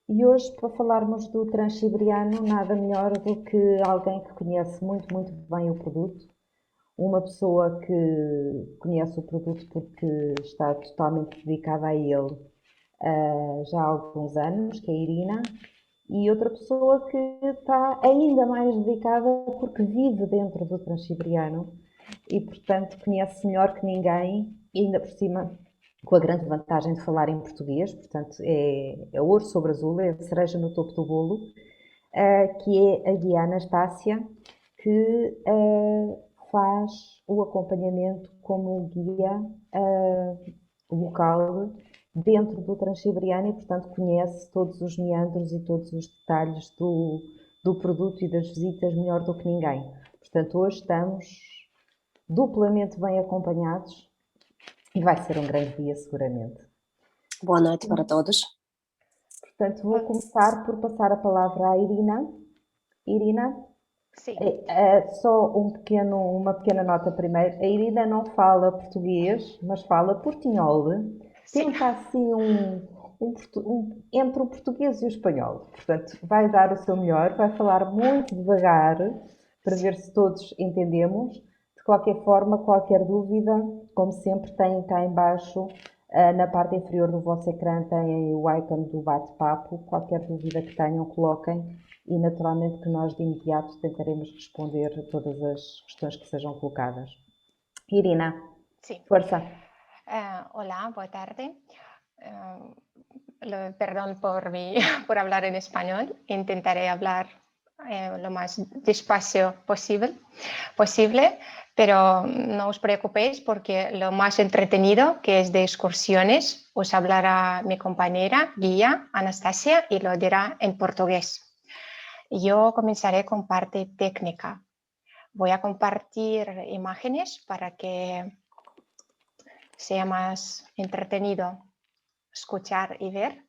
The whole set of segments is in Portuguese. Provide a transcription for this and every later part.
E hoje, para falarmos do Transiberiano, nada melhor do que alguém que conhece muito, muito bem o produto. Uma pessoa que conhece o produto porque está totalmente dedicada a ele já há alguns anos, que é a Irina. E outra pessoa que está ainda mais dedicada porque vive dentro do Transiberiano e, portanto, conhece melhor que ninguém, e ainda por cima com a grande vantagem de falar em português, portanto, é ouro sobre azul, é a cereja no topo do bolo, que é a guia Anastácia, que faz o acompanhamento como guia local dentro do Transiberiano e, portanto, conhece todos os meandros e todos os detalhes do produto e das visitas melhor do que ninguém. Portanto, hoje estamos duplamente bem acompanhados e vai ser um grande dia, seguramente. Boa noite para todos. Portanto, vou começar por passar a palavra à Irina. Irina, Sim. só uma pequena nota primeiro. A Irina não fala português, mas fala portinhol. Sim. Tenta assim entre o português e o espanhol. Portanto, vai dar o seu melhor, vai falar muito devagar para ver se todos entendemos. De qualquer forma, qualquer dúvida, como sempre, tem cá embaixo, na parte inferior do vosso ecrã, tem o ícone do bate-papo. Qualquer dúvida que tenham, coloquem e naturalmente que nós de imediato tentaremos responder a todas as questões que sejam colocadas. Irina, Sí. força. Hola, boa tarde. Perdón por hablar en español. Intentaré hablar lo más despacio posible, pero no os preocupéis porque lo más entretenido, que es de excursiones, os hablará mi compañera guía Anastasia y lo dirá en portugués. Yo comenzaré con parte técnica. Voy a compartir imágenes para que sea más entretenido escuchar y ver.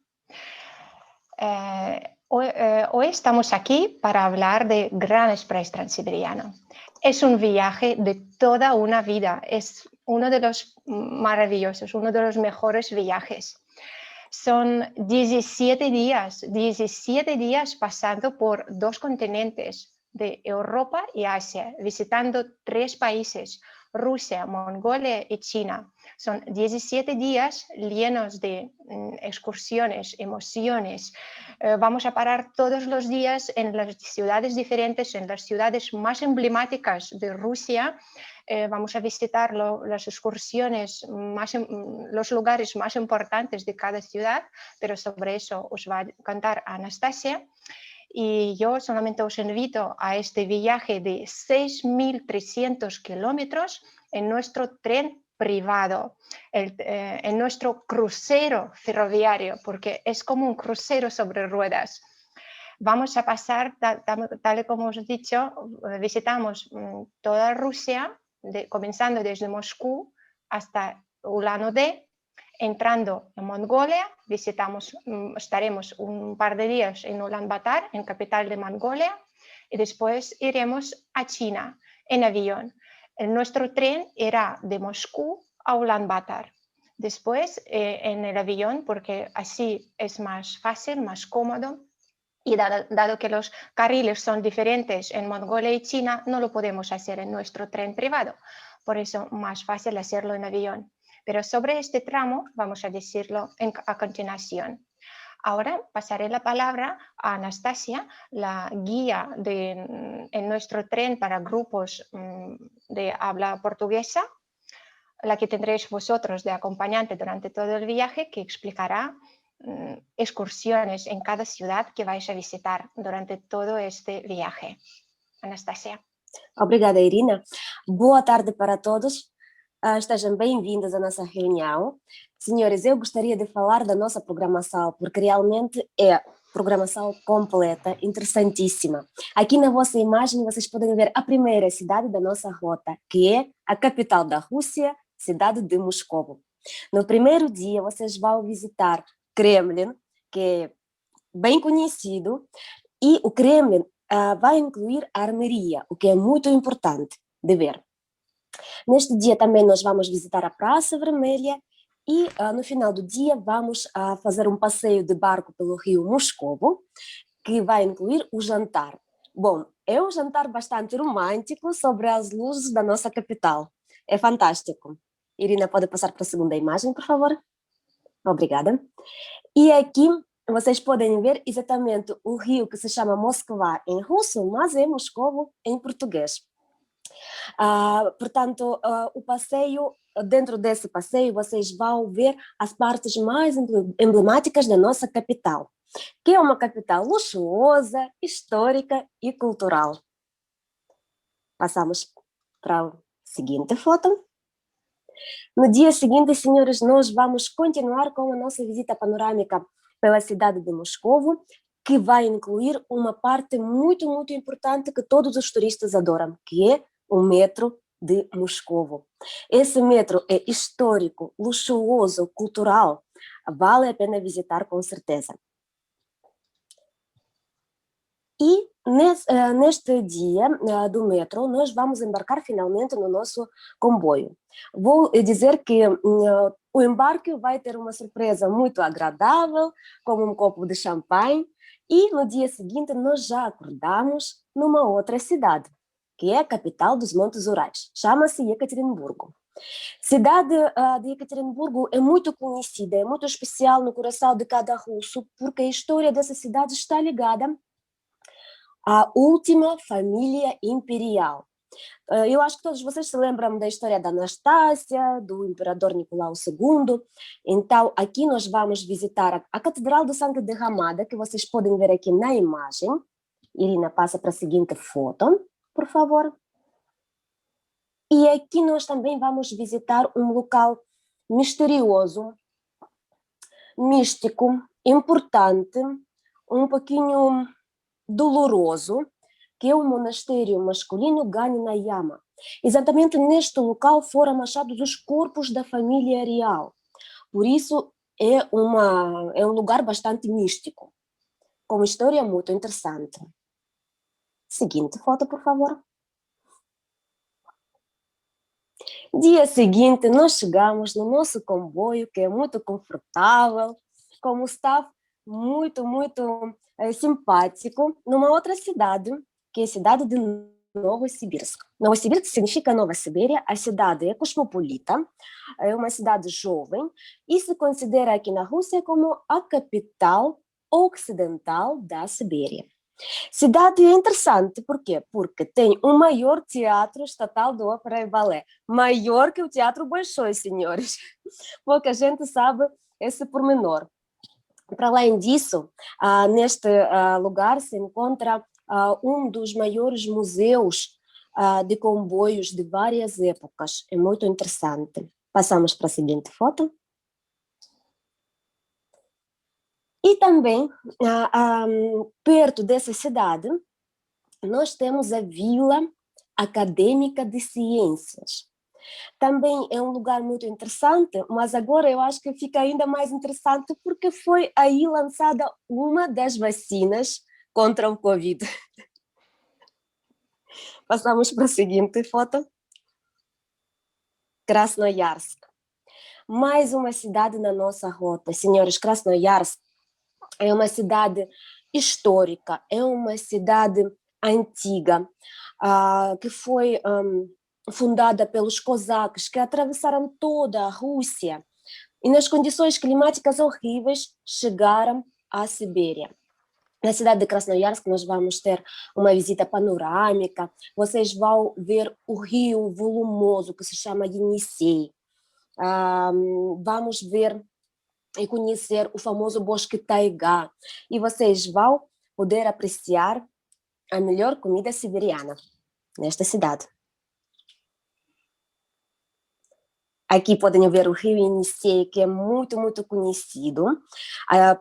Hoy estamos aquí para hablar de Gran Express Transiberiano. Es un viaje de toda una vida, es uno de los maravillosos, uno de los mejores viajes. Son 17 días pasando por 2 continentes de Europa y Asia, visitando 3 países, Rusia, Mongolia y China. Son 17 días llenos de excursiones, emociones. Vamos a parar todos los días en las ciudades diferentes, en las ciudades más emblemáticas de Rusia. Vamos a visitar las excursiones, los lugares más importantes de cada ciudad, pero sobre eso os va a contar Anastasia. Y yo solamente os invito a este viaje de 6.300 kilómetros en nuestro tren privado, en nuestro crucero ferroviario, porque es como un crucero sobre ruedas. Vamos a pasar, tal y como os he dicho, visitamos toda Rusia, comenzando desde Moscú hasta Ulan-Ude. Entrando en Mongolia, estaremos un par de días en Ulaanbaatar, en capital de Mongolia, y después iremos a China en avión. Nuestro tren irá de Moscú a Ulaanbaatar. Después en el avión, porque así es más fácil, más cómodo, y dado que los carriles son diferentes en Mongolia y China, no lo podemos hacer en nuestro tren privado. Por eso más fácil hacerlo en avión. Pero sobre este tramo vamos a decirlo a continuación. Ahora pasaré la palabra a Anastasia, la guía en nuestro tren para grupos de habla portuguesa, la que tendréis vosotros de acompañante durante todo el viaje, que explicará excursiones en cada ciudad que vais a visitar durante todo este viaje. Anastasia. Obrigada, Irina. Boa tarde para todos. Estejam bem-vindos à nossa reunião. Senhores, eu gostaria de falar da nossa programação, porque realmente é programação completa, interessantíssima. Aqui na vossa imagem vocês podem ver a primeira cidade da nossa rota, que é a capital da Rússia, cidade de Moscovo. No primeiro dia vocês vão visitar Kremlin, que é bem conhecido, e o Kremlin vai incluir a armeria, o que é muito importante de ver. Neste dia também nós vamos visitar a Praça Vermelha E no final do dia vamos fazer um passeio de barco pelo rio Moscovo, que vai incluir o jantar. Bom, é um jantar bastante romântico sobre as luzes da nossa capital. É fantástico. Irina, pode passar para a segunda imagem, por favor? Obrigada. E aqui vocês podem ver exatamente o rio que se chama Moskva em russo, mas é Moscovo em português. Portanto, o passeio, dentro desse passeio, vocês vão ver as partes mais emblemáticas da nossa capital, que é uma capital luxuosa, histórica e cultural. Passamos para a seguinte foto. No dia seguinte, senhores, nós vamos continuar com a nossa visita panorâmica pela cidade de Moscovo, que vai incluir uma parte muito, muito importante que todos os turistas adoram, que é o metro de Moscovo. Esse metro é histórico, luxuoso, cultural. Vale a pena visitar com certeza. E neste dia do metro, nós vamos embarcar finalmente no nosso comboio. Vou dizer que o embarque vai ter uma surpresa muito agradável, como um copo de champanhe, e no dia seguinte nós já acordamos numa outra cidade, que é a capital dos Montes Urais, chama-se Ekaterimburgo. Cidade de Ekaterimburgo é muito conhecida, é muito especial no coração de cada russo, porque a história dessa cidade está ligada à última família imperial. Eu acho que todos vocês se lembram da história da Anastácia, do imperador Nicolau II. Então, aqui nós vamos visitar a Catedral do Sangue Derramada, que vocês podem ver aqui na imagem. Irina, passa para a seguinte foto, por favor. E aqui nós também vamos visitar um local misterioso, místico, importante, um pouquinho doloroso, que é o monastério masculino Ganinayama. Exatamente neste local foram achados os corpos da família real. Por isso é um lugar bastante místico, com uma história muito interessante. Seguinte foto, por favor. Dia seguinte, nós chegamos no nosso comboio, que é muito confortável, com um staff muito, muito simpático, numa outra cidade, que é a cidade de Novosibirsk. Novosibirsk significa Nova Sibéria, a cidade é cosmopolita, é uma cidade jovem, e se considera aqui na Rússia como a capital ocidental da Sibéria. Cidade é interessante, por quê? Porque tem o maior teatro estatal de ópera e balé, maior que o Teatro Bolshoi, senhores. Pouca gente sabe esse pormenor. Para além disso, neste lugar se encontra um dos maiores museus de comboios de várias épocas. É muito interessante. Passamos para a seguinte foto. E também, perto dessa cidade, nós temos a Vila Acadêmica de Ciências. Também é um lugar muito interessante, mas agora eu acho que fica ainda mais interessante porque foi aí lançada uma das vacinas contra o Covid. Passamos para a seguinte foto. Krasnoyarsk. Mais uma cidade na nossa rota. Senhores, Krasnoyarsk é uma cidade histórica, é uma cidade antiga, que foi fundada pelos cosaques, que atravessaram toda a Rússia e nas condições climáticas horríveis chegaram à Sibéria. Na cidade de Krasnoyarsk nós vamos ter uma visita panorâmica, vocês vão ver o rio volumoso que se chama Yenisei, vamos ver e conhecer o famoso Bosque Taigá, e vocês vão poder apreciar a melhor comida siberiana nesta cidade. Aqui podem ver o rio Yenisei, que é muito, muito conhecido.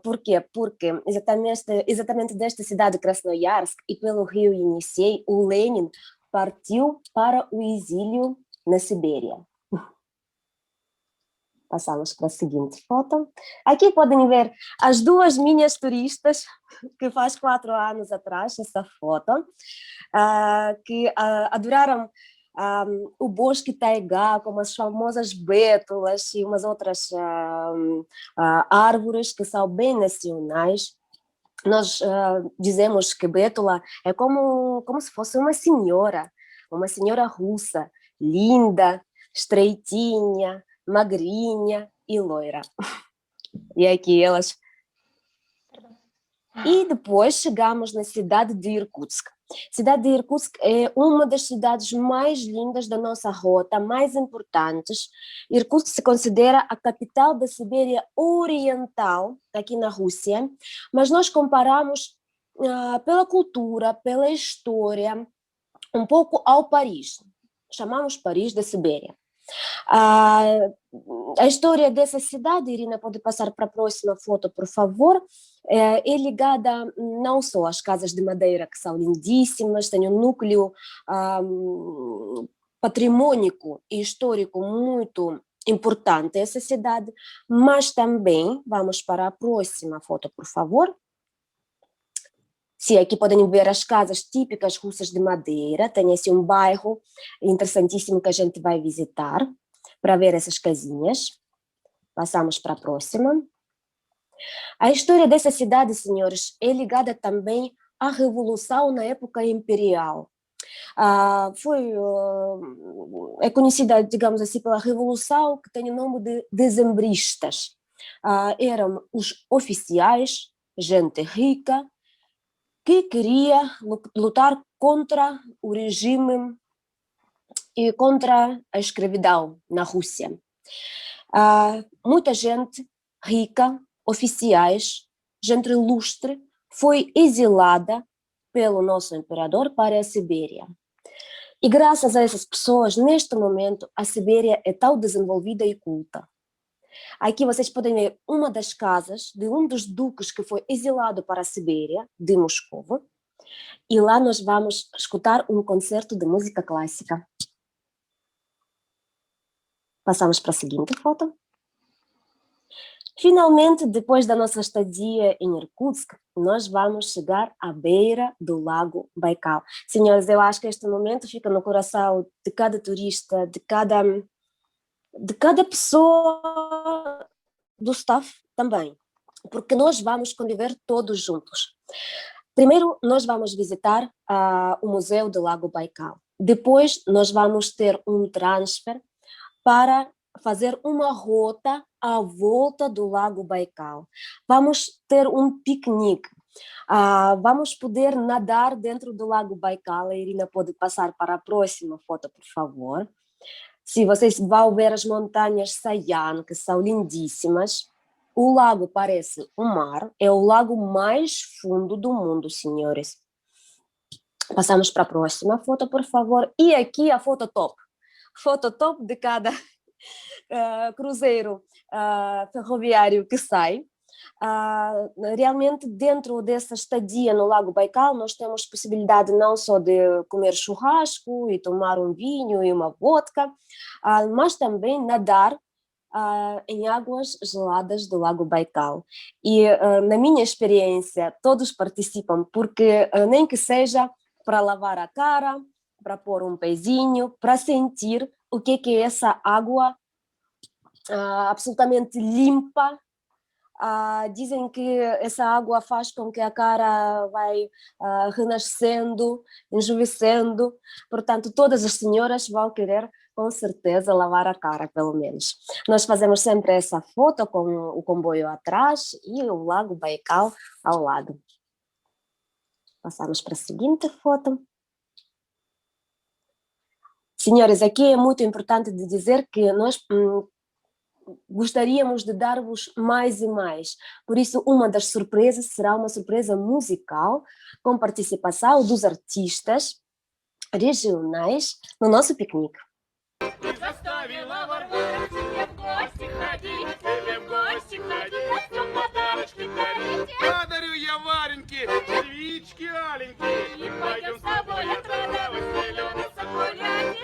Por quê? Porque exatamente desta cidade de Krasnoyarsk e pelo rio Yenisei, o Lenin partiu para o exílio na Sibéria. Passamos para a seguinte foto. Aqui podem ver as duas minhas turistas, que faz 4 anos atrás, essa foto, que adoraram o bosque taigá, como as famosas bétulas e umas outras árvores que são bem nacionais. Nós dizemos que bétula é como se fosse uma senhora russa, linda, estreitinha, magrinha e loira. E aqui elas. E depois chegamos na cidade de Irkutsk. A cidade de Irkutsk é uma das cidades mais lindas da nossa rota, mais importantes. Irkutsk se considera a capital da Sibéria Oriental, aqui na Rússia, mas nós comparamos pela cultura, pela história, um pouco ao Paris. Chamamos Paris da Sibéria. A história dessa cidade, Irina, pode passar para a próxima foto, por favor, é ligada não só às casas de madeira, que são lindíssimas, tem um núcleo patrimônico e histórico muito importante, essa cidade, mas também, vamos para a próxima foto, por favor. Sim, aqui podem ver as casas típicas russas de madeira, tem esse um bairro interessantíssimo que a gente vai visitar para ver essas casinhas. Passamos para a próxima. A história dessa cidade, senhores, é ligada também à Revolução na época imperial. É conhecida, digamos assim, pela Revolução, que tem o nome de dezembristas. Eram os oficiais, gente rica, que queria lutar contra o regime e contra a escravidão na Rússia. Muita gente rica, oficiais, gente ilustre, foi exilada pelo nosso imperador para a Sibéria. E graças a essas pessoas, neste momento, a Sibéria é tão desenvolvida e culta. Aqui vocês podem ver uma das casas de um dos duques que foi exilado para a Sibéria, de Moscou, e lá nós vamos escutar um concerto de música clássica. Passamos para a seguinte foto. Finalmente, depois da nossa estadia em Irkutsk, nós vamos chegar à beira do Lago Baikal. Senhores, eu acho que este momento fica no coração de cada turista, de cada pessoa do staff também, porque nós vamos conviver todos juntos. Primeiro, nós vamos visitar o Museu do Lago Baikal. Depois, nós vamos ter um transfer para fazer uma rota à volta do Lago Baikal. Vamos ter um piquenique. Vamos poder nadar dentro do Lago Baikal. A Irina pode passar para a próxima foto, por favor. Se vocês vão ver as montanhas Sayan, que são lindíssimas, o lago parece um mar, é o lago mais fundo do mundo, senhores. Passamos para a próxima foto, por favor. E aqui a foto top de cada cruzeiro ferroviário que sai. Realmente dentro dessa estadia no Lago Baikal nós temos possibilidade não só de comer churrasco e tomar um vinho e uma vodka, mas também nadar em águas geladas do Lago Baikal. E na minha experiência todos participam, porque nem que seja para lavar a cara, para pôr um pezinho, para sentir o que é essa água absolutamente limpa. Dizem que essa água faz com que a cara vai renascendo, enjuvecendo, portanto todas as senhoras vão querer com certeza lavar a cara, pelo menos. Nós fazemos sempre essa foto com o comboio atrás e o Lago Baikal ao lado. Passamos para a seguinte foto. Senhores, aqui é muito importante de dizer que nós gostaríamos de dar-vos mais e mais. Por isso, uma das surpresas será uma surpresa musical com participação dos artistas regionais no nosso piquenique. Подарю я Вареньке свечки аленькие, и пойдем с тобой отрадовать зеленый соколят.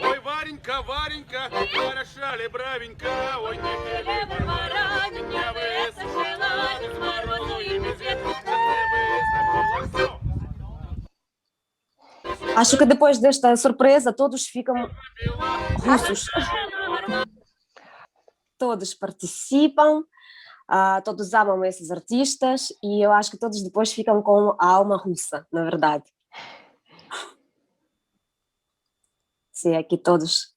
Ой, Варенька, Варенька, хороша али бравенька, ой, не хелебр баранья, веса желание с морозу и медведь, все. Acho que depois desta surpresa todos ficam russos. Todos participam, todos amam esses artistas e eu acho que todos depois ficam com a alma russa, na verdade. Sim, aqui todos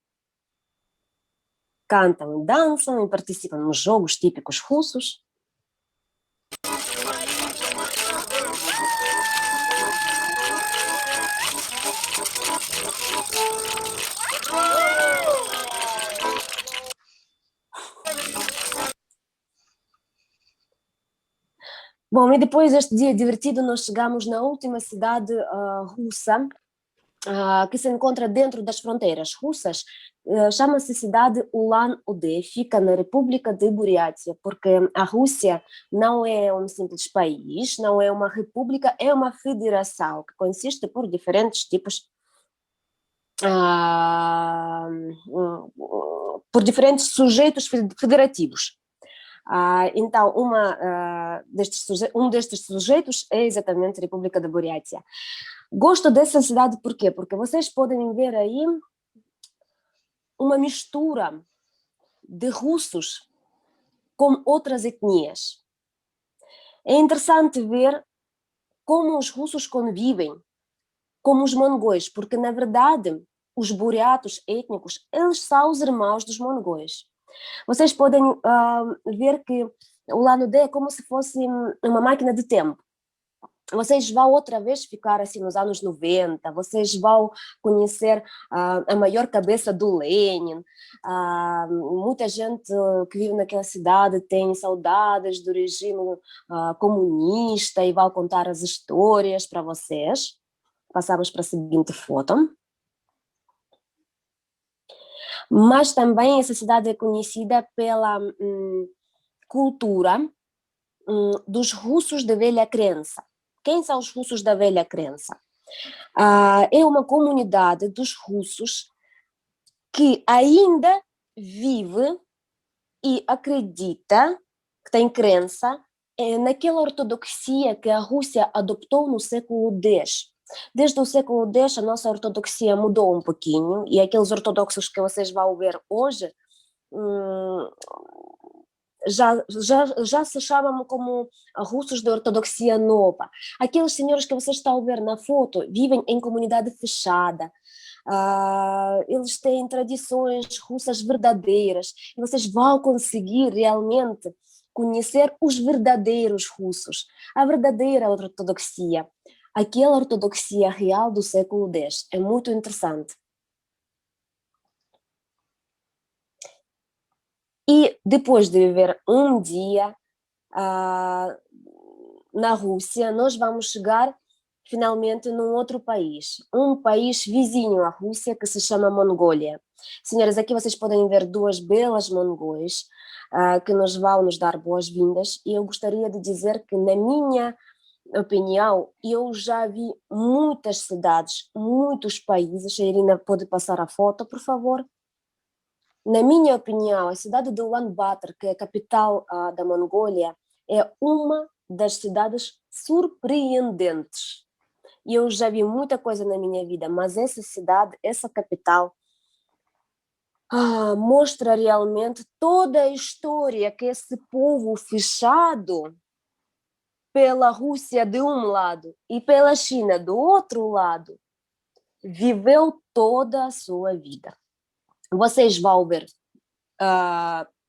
cantam, dançam e participam nos jogos típicos russos. Bom, e depois deste dia divertido, nós chegamos na última cidade russa, que se encontra dentro das fronteiras russas. Chama-se cidade Ulan-Ude, fica na República de Buriátia, porque a Rússia não é um simples país, não é uma república, é uma federação que consiste por diferentes tipos, por diferentes sujeitos federativos. Então, um destes sujeitos é exatamente a República da Buriátia. Gosto dessa cidade por quê? Porque vocês podem ver aí uma mistura de russos com outras etnias. É interessante ver como os russos convivem com os mongóis, porque, na verdade, os buriatos étnicos, eles são os irmãos dos mongóis. Vocês podem ver que o Ulan-Ude é como se fosse uma máquina de tempo. Vocês vão outra vez ficar assim nos anos 90, vocês vão conhecer a maior cabeça do Lenin. Muita gente que vive naquela cidade tem saudades do regime comunista e vai contar as histórias para vocês. Passamos para a seguinte foto. Mas também essa cidade é conhecida pela cultura dos russos de velha crença. Quem são os russos da velha crença? É uma comunidade dos russos que ainda vive e acredita, que tem crença, naquela ortodoxia que a Rússia adotou no século X. Desde o século X a nossa ortodoxia mudou um pouquinho e aqueles ortodoxos que vocês vão ver hoje já se chamam como russos de ortodoxia nova. Aqueles senhores que vocês estão a ver na foto vivem em comunidade fechada. Eles têm tradições russas verdadeiras e vocês vão conseguir realmente conhecer os verdadeiros russos, a verdadeira ortodoxia. Aquela ortodoxia real do século X. É muito interessante. E depois de viver um dia na Rússia, nós vamos chegar finalmente num outro país. Um país vizinho à Rússia que se chama Mongólia. Senhoras, aqui vocês podem ver duas belas mongóis que nos vão nos dar boas-vindas. E eu gostaria de dizer que, na minha opinião, eu já vi muitas cidades, muitos países. A Irina pode passar a foto, por favor? Na minha opinião, a cidade de Ulaanbaatar, que é a capital da Mongólia, é uma das cidades surpreendentes. Eu já vi muita coisa na minha vida, mas essa cidade, essa capital, mostra realmente toda a história que esse povo fechado pela Rússia de um lado e pela China do outro lado, viveu toda a sua vida. Vocês vão ver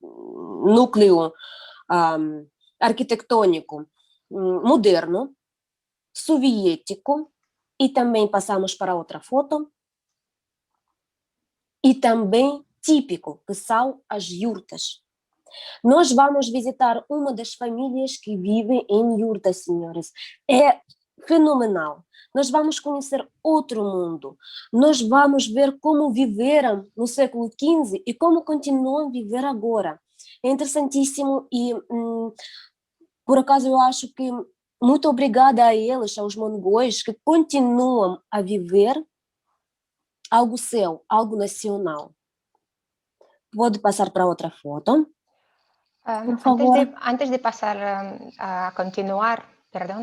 núcleo arquitetônico moderno, soviético, e também passamos para outra foto, e também típico, que são as yurtas. Nós vamos visitar uma das famílias que vivem em yurta, senhores. É fenomenal. Nós vamos conhecer outro mundo. Nós vamos ver como viveram no século XV e como continuam a viver agora. É interessantíssimo e, por acaso, eu acho que muito obrigada a eles, aos mongóis, que continuam a viver algo seu, algo nacional. Pode passar para outra foto, por Antes favor. antes de pasar a continuar, perdón,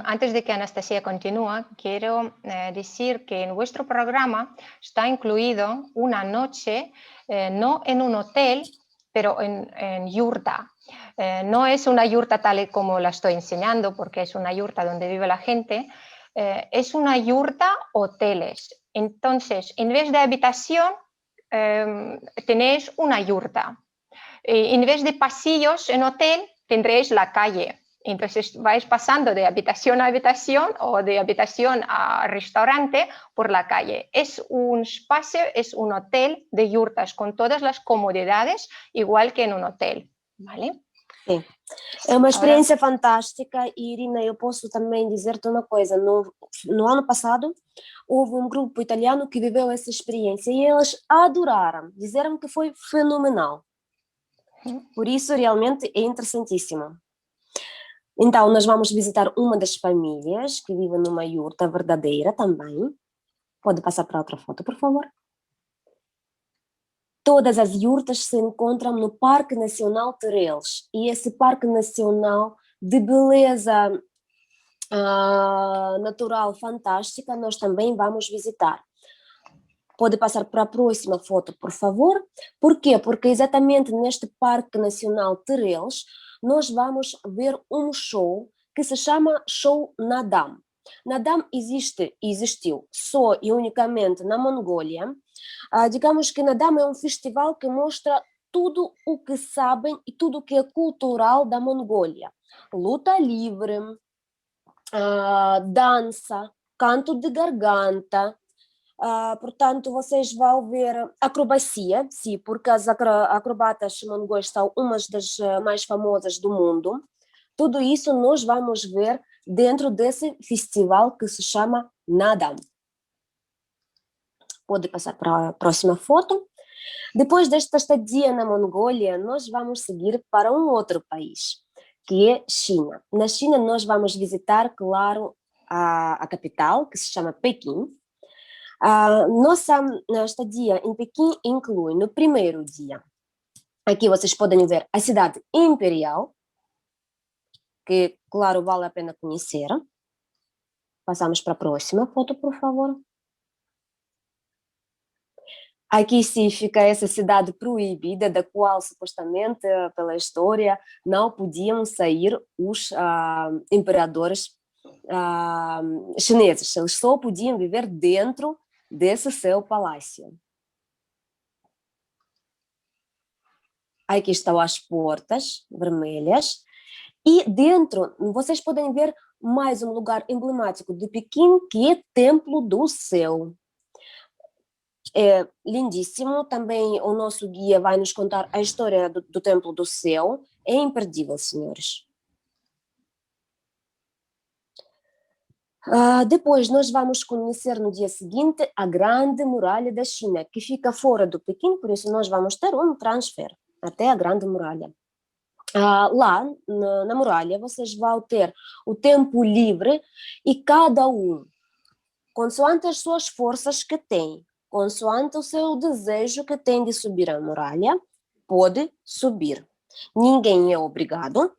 antes de que Anastasia continúe, quiero decir que en vuestro programa está incluido una noche, no en un hotel, pero en yurta. No es una yurta tal y como la estoy enseñando, porque es una yurta donde vive la gente, es una yurta hoteles. Entonces, en vez de habitación, tenéis una yurta. En vez de pasillos en hotel, tendréis la calle. Entonces vais pasando de habitación a habitación o de habitación a restaurante por la calle. Es un espacio, es un hotel de yurtas con todas las comodidades, igual que en un hotel. ¿Vale? Sim. É uma experiência fantástica e, Irina, eu posso também dizer-te uma coisa. No ano passado, houve um grupo italiano que viveu essa experiência e eles adoraram, disseram que foi fenomenal. Por isso, realmente, é interessantíssimo. Então, nós vamos visitar uma das famílias que vive numa yurta verdadeira também. Pode passar para outra foto, por favor. Todas as yurtas se encontram no Parque Nacional Tereles. E esse Parque Nacional de beleza natural fantástica, nós também vamos visitar. Pode passar para a próxima foto, por favor. Por quê? Porque exatamente neste Parque Nacional Tereles, nós vamos ver um show que se chama Show Nadam. Nadam existiu só e unicamente na Mongólia. Digamos que Nadam é um festival que mostra tudo o que sabem e tudo o que é cultural da Mongólia. Luta livre, dança, canto de garganta. Portanto, vocês vão ver acrobacia, sim, porque as acrobatas mongóis são umas das mais famosas do mundo. Tudo isso nós vamos ver dentro desse festival que se chama Nadam. Pode passar para a próxima foto. Depois desta estadia na Mongólia, nós vamos seguir para um outro país, que é China. Na China nós vamos visitar, claro, a capital, que se chama Pequim. Nossa estadia em Pequim inclui no primeiro dia, aqui vocês podem ver a cidade imperial, que, claro, vale a pena conhecer. Passamos para a próxima foto, por favor. Aqui sim fica essa cidade proibida, da qual supostamente, pela história, não podiam sair os imperadores chineses. Eles só podiam viver dentro desse seu palácio. Aqui estão as portas vermelhas. E dentro, vocês podem ver mais um lugar emblemático de Pequim, que é Templo do Céu. É lindíssimo, também o nosso guia vai nos contar a história do Templo do Céu. É imperdível, senhores. Depois nós vamos conhecer no dia seguinte a Grande Muralha da China, que fica fora do Pequim, por isso nós vamos ter um transfer até a Grande Muralha. Lá na muralha vocês vão ter o tempo livre e cada um, consoante as suas forças que tem, consoante o seu desejo que tem de subir a muralha, pode subir. Ninguém é obrigado.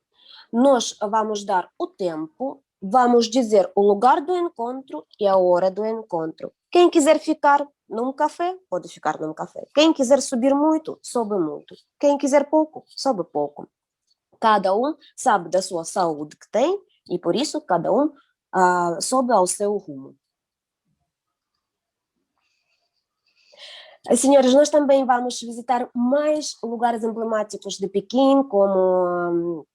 Nós vamos dar o tempo, vamos dizer o lugar do encontro e a hora do encontro. Quem quiser ficar num café, pode ficar num café. Quem quiser subir muito, sobe muito. Quem quiser pouco, sobe pouco. Cada um sabe da sua saúde que tem e, por isso, cada um sobe ao seu rumo. Senhores, nós também vamos visitar mais lugares emblemáticos de Pequim, como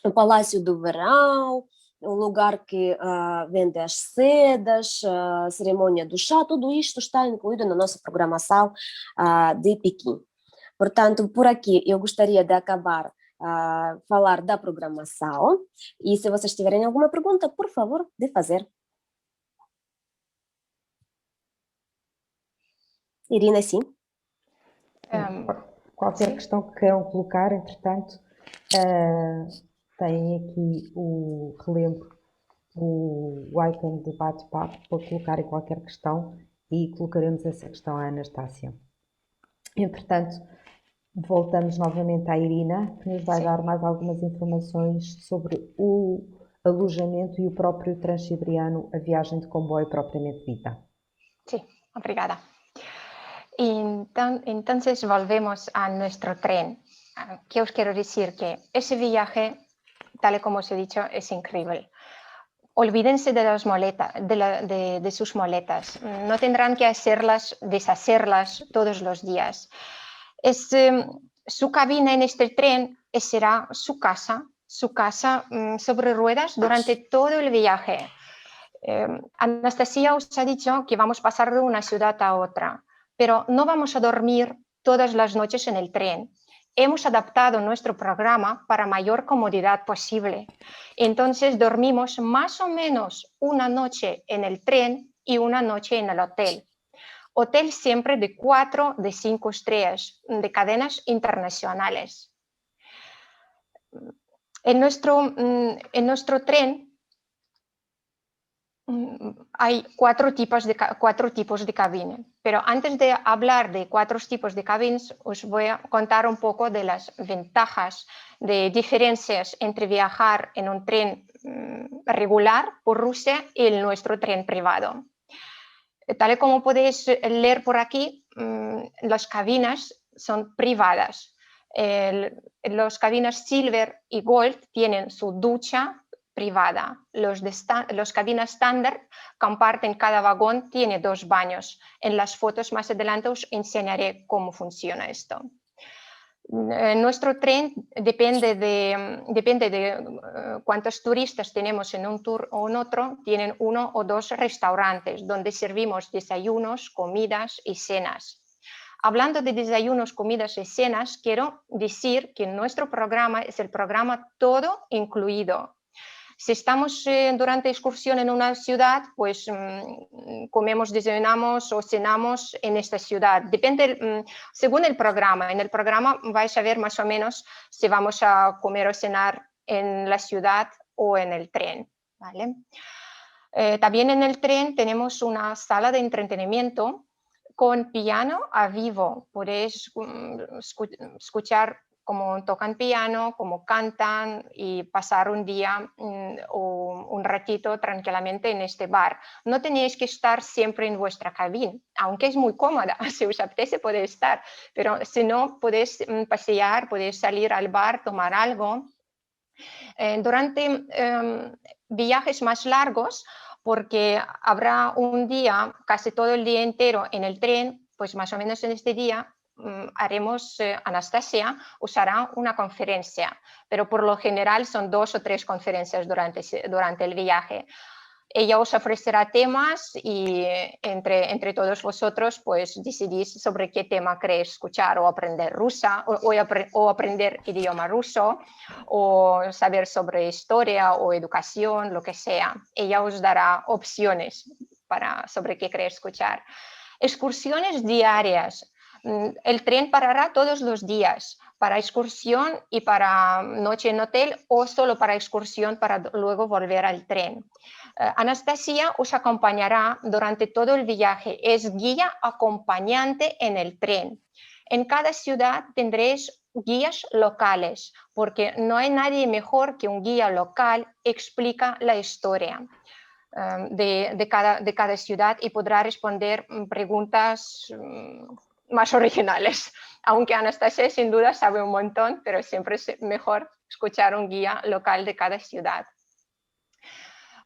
o Palácio do Verão, o lugar que vende as sedas, a cerimônia do chá. Tudo isto está incluído na nossa programação de Pequim. Portanto, por aqui eu gostaria de acabar falar da programação e se vocês tiverem alguma pergunta, por favor, de fazer. Irina, sim? Qualquer questão que queiram colocar, entretanto, têm aqui o relembro, o icon de bate-papo para colocarem qualquer questão e colocaremos essa questão à Anastácia. Entretanto, voltamos novamente à Irina, que nos vai Sim. dar mais algumas informações sobre o alojamento e o próprio Transiberiano, a viagem de comboio propriamente dita. Sí, obrigada. Entonces volvemos a nuestro tren. ¿Qué os quiero decir? Que ese viaje, tal y como os he dicho, es increíble. Olvídense de las moletas, de sus moletas. No tendrán que deshacerlas todos los días. Su cabina en este tren será su casa sobre ruedas durante todo el viaje. Anastasia os ha dicho que vamos a pasar de una ciudad a otra, pero no vamos a dormir todas las noches en el tren. Hemos adaptado nuestro programa para mayor comodidad posible. Entonces dormimos más o menos una noche en el tren y una noche en el hotel. Hotel siempre de 4, de 5 estrellas, de cadenas internacionales. En nuestro tren hay cuatro tipos de cabina, pero antes de hablar de 4 tipos de cabinas, os voy a contar un poco de las ventajas, de diferencias entre viajar en un tren regular por Rusia y nuestro tren privado. Tal y como podéis leer por aquí, las cabinas son privadas. Las cabinas Silver y Gold tienen su ducha privada. Los cabinas estándar comparten, cada vagón tiene 2 baños. En las fotos más adelante os enseñaré cómo funciona esto. Nuestro tren depende de cuántos turistas tenemos en un tour o en otro, tienen 1 o 2 restaurantes donde servimos desayunos, comidas y cenas. Hablando de desayunos, comidas y cenas, quiero decir que nuestro programa es el programa todo incluido. Si estamos durante excursión en una ciudad, pues comemos, desayunamos o cenamos en esta ciudad. Depende, según el programa. En el programa vais a ver más o menos si vamos a comer o cenar en la ciudad o en el tren, ¿vale? También en el tren tenemos una sala de entretenimiento con piano a vivo. Podéis escuchar cómo tocan piano, cómo cantan y pasar un día o un ratito tranquilamente en este bar. No tenéis que estar siempre en vuestra cabina, aunque es muy cómoda, si os apetece podéis estar, pero si no podéis pasear, podéis salir al bar, tomar algo. Durante viajes más largos, porque habrá un día, casi todo el día entero en el tren, pues más o menos en este día haremos, Anastasia usará una conferencia, pero por lo general son 2 o 3 conferencias durante el viaje. Ella os ofrecerá temas y entre todos vosotros pues decidís sobre qué tema queréis escuchar, o aprender rusa o aprender idioma ruso, o saber sobre historia o educación, lo que sea. Ella os dará opciones sobre qué queréis escuchar. Excursiones diarias. El tren parará todos los días para excursión y para noche en hotel, o solo para excursión para luego volver al tren. Anastasia os acompañará durante todo el viaje, es guía acompañante en el tren. En cada ciudad tendréis guías locales, porque no hay nadie mejor que un guía local explica la historia de cada ciudad y podrá responder preguntas más originales, aunque Anastasia sin duda sabe un montón, pero siempre es mejor escuchar un guía local de cada ciudad.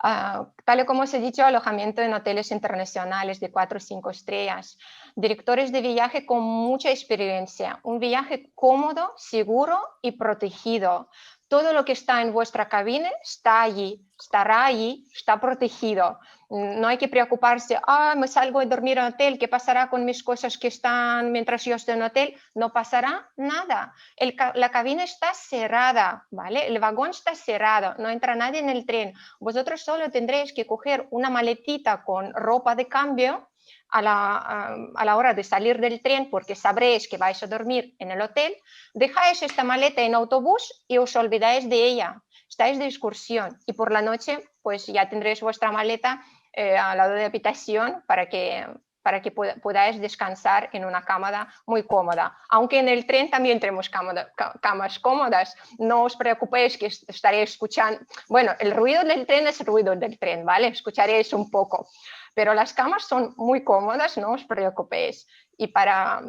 Tal y como os he dicho, alojamiento en hoteles internacionales de 4 o 5 estrellas, directores de viaje con mucha experiencia, un viaje cómodo, seguro y protegido. Todo lo que está en vuestra cabina está allí, estará allí, está protegido. No hay que preocuparse, me salgo a dormir en hotel, ¿qué pasará con mis cosas que están mientras yo estoy en hotel? No pasará nada. La cabina está cerrada, ¿vale? El vagón está cerrado, no entra nadie en el tren. Vosotros solo tendréis que coger una maletita con ropa de cambio a la hora de salir del tren, porque sabréis que vais a dormir en el hotel. Dejáis esta maleta en autobús y os olvidáis de ella. Estáis de excursión y por la noche pues ya tendréis vuestra maleta al lado de la habitación para que para que podáis descansar en una cama muy cómoda. Aunque en el tren también tenemos camas cómodas, no os preocupéis que estaréis escuchando. Bueno, el ruido del tren es el ruido del tren, ¿vale? Escucharéis un poco. Pero las camas son muy cómodas, no os preocupéis. Y para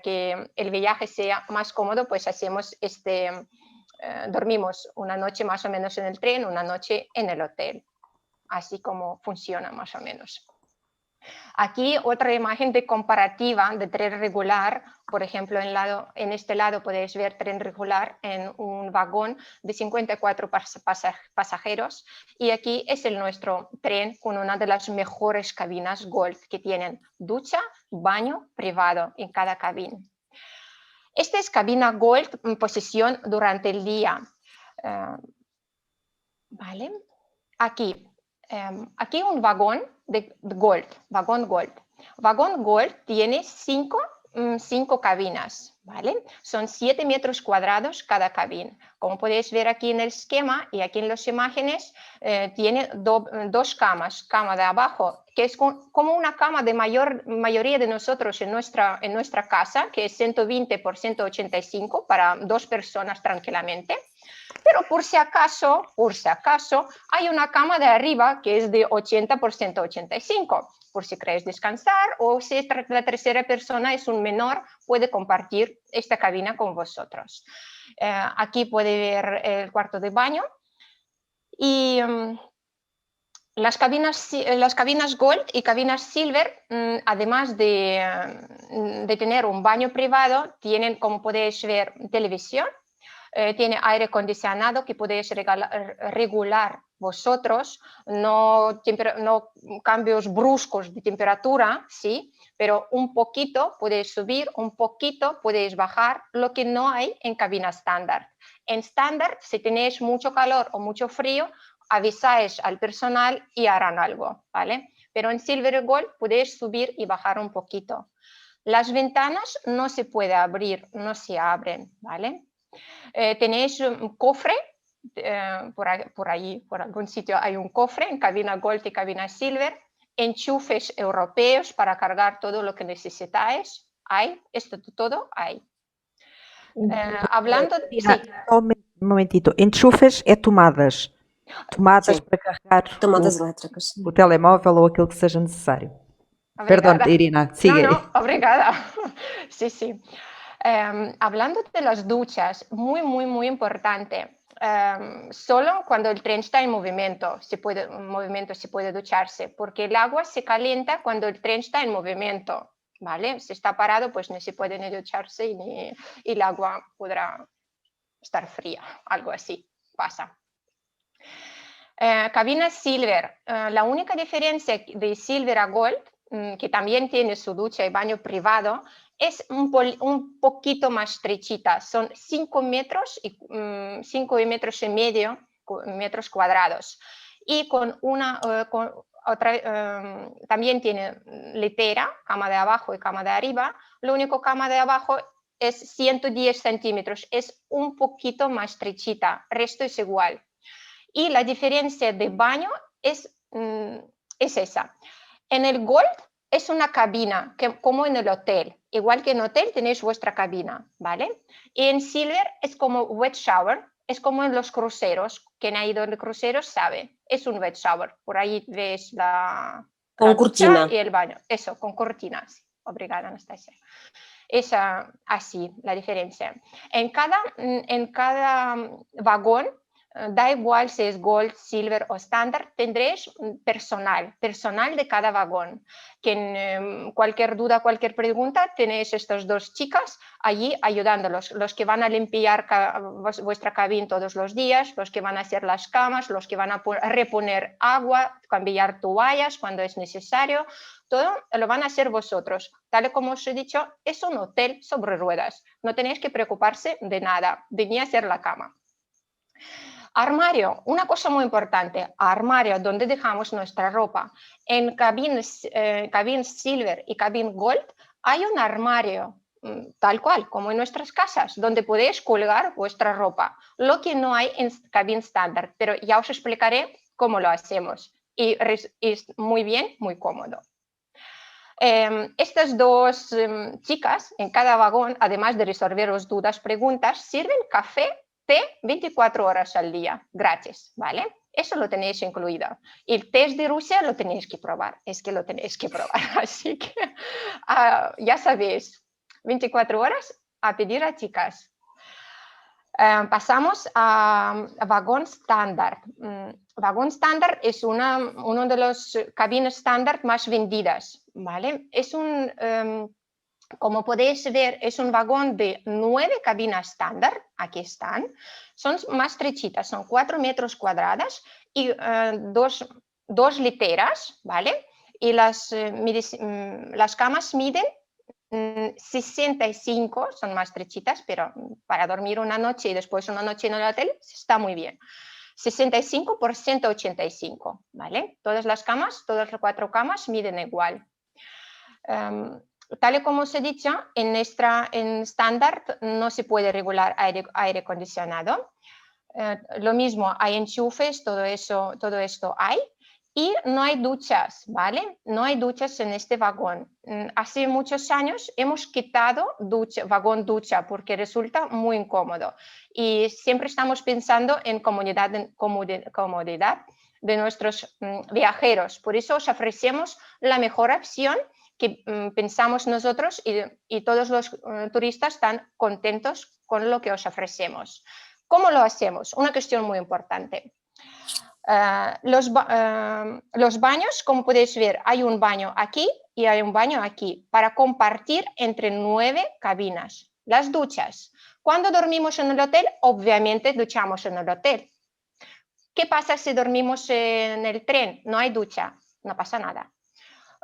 que el viaje sea más cómodo, pues hacemos dormimos una noche más o menos en el tren, una noche en el hotel. Así como funciona más o menos. Aquí otra imagen de comparativa de tren regular. Por ejemplo, en este lado podéis ver tren regular en un vagón de 54 pasajeros. Y aquí es nuestro tren con una de las mejores cabinas Gold, que tienen ducha, baño privado en cada cabina. Esta es cabina Gold en posición durante el día. ¿Vale? Aquí un vagón de Gold, vagón Gold. Vagón Gold tiene cinco cabinas, ¿vale? Son 7 metros cuadrados cada cabina. Como podéis ver aquí en el esquema y aquí en las imágenes, tiene dos camas. Cama de abajo, que es como una cama de mayoría de nosotros en nuestra casa, que es 120 por 185 para 2 personas tranquilamente. Pero por si acaso, hay una cama de arriba que es de 80 por 185, por si queréis descansar o si la tercera persona es un menor, puede compartir esta cabina con vosotros. Aquí puede ver el cuarto de baño y las cabinas Gold y cabinas Silver, además de tener un baño privado, tienen, como podéis ver, televisión. Tiene aire acondicionado que podéis regular vosotros, no cambios bruscos de temperatura, sí, pero un poquito podéis subir, un poquito podéis bajar, lo que no hay en cabina estándar. En estándar, si tenéis mucho calor o mucho frío, avisáis al personal y harán algo, ¿vale? Pero en Silver y Gold podéis subir y bajar un poquito. Las ventanas no se puede abrir, no se abren, ¿vale? Tenéis un cofre, por algún sitio hay un cofre en cabina Gold y cabina Silver, enchufes europeos para cargar todo lo que necesitáis. Esto todo hay. Hablando... Sí. Un momentito. Enchufes é tomadas. Tomadas Sim. para carregar Tomadas elétricas. o telemóvel ou aquilo que seja necessário. Obrigada. Perdão, Irina, sigue. No, obrigada. Sí. Hablando de las duchas, muy importante. Solo cuando el tren está en movimiento se puede ducharse, porque el agua se calienta cuando el tren está en movimiento, ¿vale? Si está parado, pues no se puede ni ducharse y el agua podrá estar fría, algo así pasa. Cabina Silver, la única diferencia de Silver a Gold, que también tiene su ducha y baño privado, es un poquito más estrechita, son 5 metros y 5 metros y medio metros cuadrados. Y también tiene litera, cama de abajo y cama de arriba. Lo único cama de abajo es 110 centímetros, es un poquito más estrechita, resto es igual. Y la diferencia de baño es esa. En el Gold es una cabina, como en el hotel. Igual que en hotel tenéis vuestra cabina, ¿vale? Y en Silver es como wet shower, es como en los cruceros. Quien ha ido en cruceros sabe, es un wet shower. Por ahí ves la cortina. Y el baño. Eso, con cortina. Sí. Obrigada, Anastasia. Es así la diferencia. En cada vagón, da igual si es Gold, Silver o Standard, tendréis personal de cada vagón. Cualquier duda, cualquier pregunta, tenéis estas 2 chicas allí ayudándolos. Los que van a limpiar vuestra cabina todos los días, los que van a hacer las camas, los que van a reponer agua, cambiar toallas cuando es necesario. Todo lo van a hacer vosotros. Tal como os he dicho, es un hotel sobre ruedas. No tenéis que preocuparse de nada, de ni hacer la cama. Armario, una cosa muy importante, armario donde dejamos nuestra ropa. En cabines Silver y cabin Gold hay un armario, tal cual, como en nuestras casas, donde podéis colgar vuestra ropa, lo que no hay en cabin estándar, pero ya os explicaré cómo lo hacemos y es muy bien, muy cómodo. Estas dos chicas en cada vagón, además de resolveros dudas, preguntas, sirven café, té 24 horas al día, gratis, ¿vale? Eso lo tenéis incluido. Y el test de Rusia lo tenéis que probar, es que lo tenéis que probar. Así que ya sabéis, 24 horas a pedir a chicas. Pasamos a vagón estándar. Vagón estándar es uno de los cabines estándar más vendidas, ¿vale? Como podéis ver, es un vagón de 9 cabinas estándar, aquí están, son más estrechitas, son 4 metros cuadrados y dos literas, ¿vale? Y las camas miden 65, son más estrechitas, pero para dormir una noche y después una noche en el hotel está muy bien. 65 por 185, ¿vale? Todas las 4 camas miden igual. Tal y como os he dicho, en estándar no se puede regular aire acondicionado. Lo mismo, hay enchufes, todo esto hay. Y no hay duchas, ¿vale? No hay duchas en este vagón. Hace muchos años hemos quitado vagón ducha porque resulta muy incómodo. Y siempre estamos pensando en comodidad de nuestros viajeros. Por eso os ofrecemos la mejor opción que pensamos nosotros y todos los turistas están contentos con lo que os ofrecemos. ¿Cómo lo hacemos? Una cuestión muy importante. Los baños, como podéis ver, hay un baño aquí y hay un baño aquí para compartir entre 9 cabinas. Las duchas. Cuando dormimos en el hotel, obviamente duchamos en el hotel. ¿Qué pasa si dormimos en el tren? No hay ducha, no pasa nada.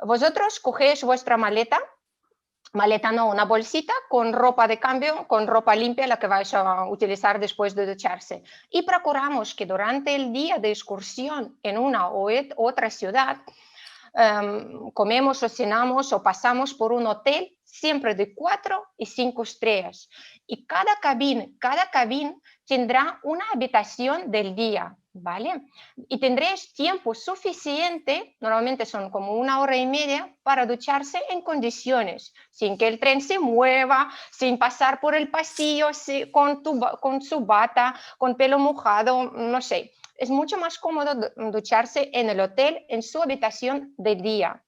Vosotros cogéis vuestra maleta no, una bolsita con ropa de cambio, con ropa limpia, la que vais a utilizar después de ducharse. Y procuramos que durante el día de excursión en una u otra ciudad, comemos o cenamos o pasamos por un hotel siempre de 4 y 5 estrellas. Y cada cabina tendrá una habitación del día, ¿vale? Y tendréis tiempo suficiente, normalmente son como 1 hora y media, para ducharse en condiciones, sin que el tren se mueva, sin pasar por el pasillo, con su bata, con pelo mojado, no sé. Es mucho más cómodo ducharse en el hotel, en su habitación de día.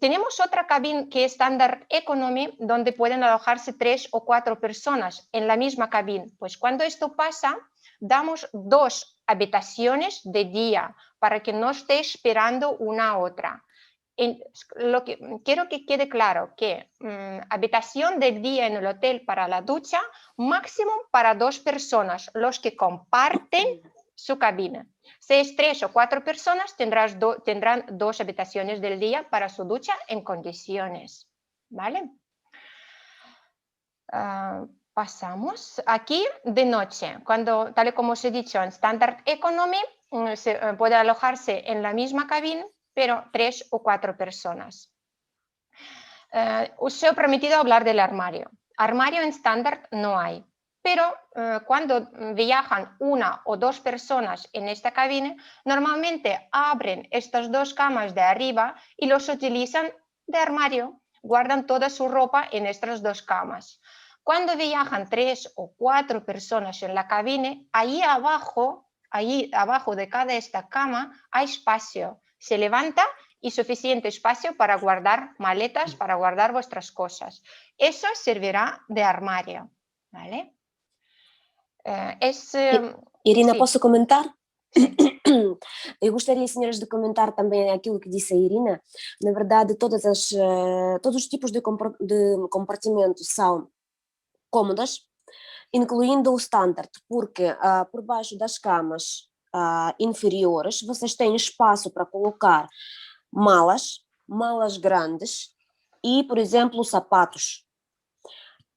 Tenemos otra cabina que es Standard Economy, donde pueden alojarse 3 o 4 personas en la misma cabina. Pues cuando esto pasa, damos 2 habitaciones de día para que no esté esperando una a otra. Quiero que quede claro que habitación del día en el hotel para la ducha, máximo para 2 personas, los que comparten su cabina. Si es 3 o 4 personas, tendrán 2 habitaciones del día para su ducha en condiciones, ¿vale? Pasamos aquí de noche, tal y como os he dicho, en Standard Economy se puede alojarse en la misma cabina, pero 3 o 4 personas. Os he prometido hablar del armario. Armario en estándar no hay, pero cuando viajan 1 o 2 personas en esta cabina, normalmente abren estas 2 camas de arriba y los utilizan de armario, guardan toda su ropa en estas 2 camas. Cuando viajan 3 o 4 personas en la cabina, ahí abajo de cada esta cama hay espacio. Se levanta y suficiente espacio para guardar maletas, para guardar vuestras cosas. Eso servirá de armario, ¿vale? Irina, sí. posso comentar? Sí. Eu gostaria, senhores, de comentar também aquilo que disse a Irina. Na verdade, todos os tipos de compartimento são cômodas, incluindo o standard, porque por baixo das camas inferiores vocês têm espaço para colocar malas grandes e, por exemplo, sapatos.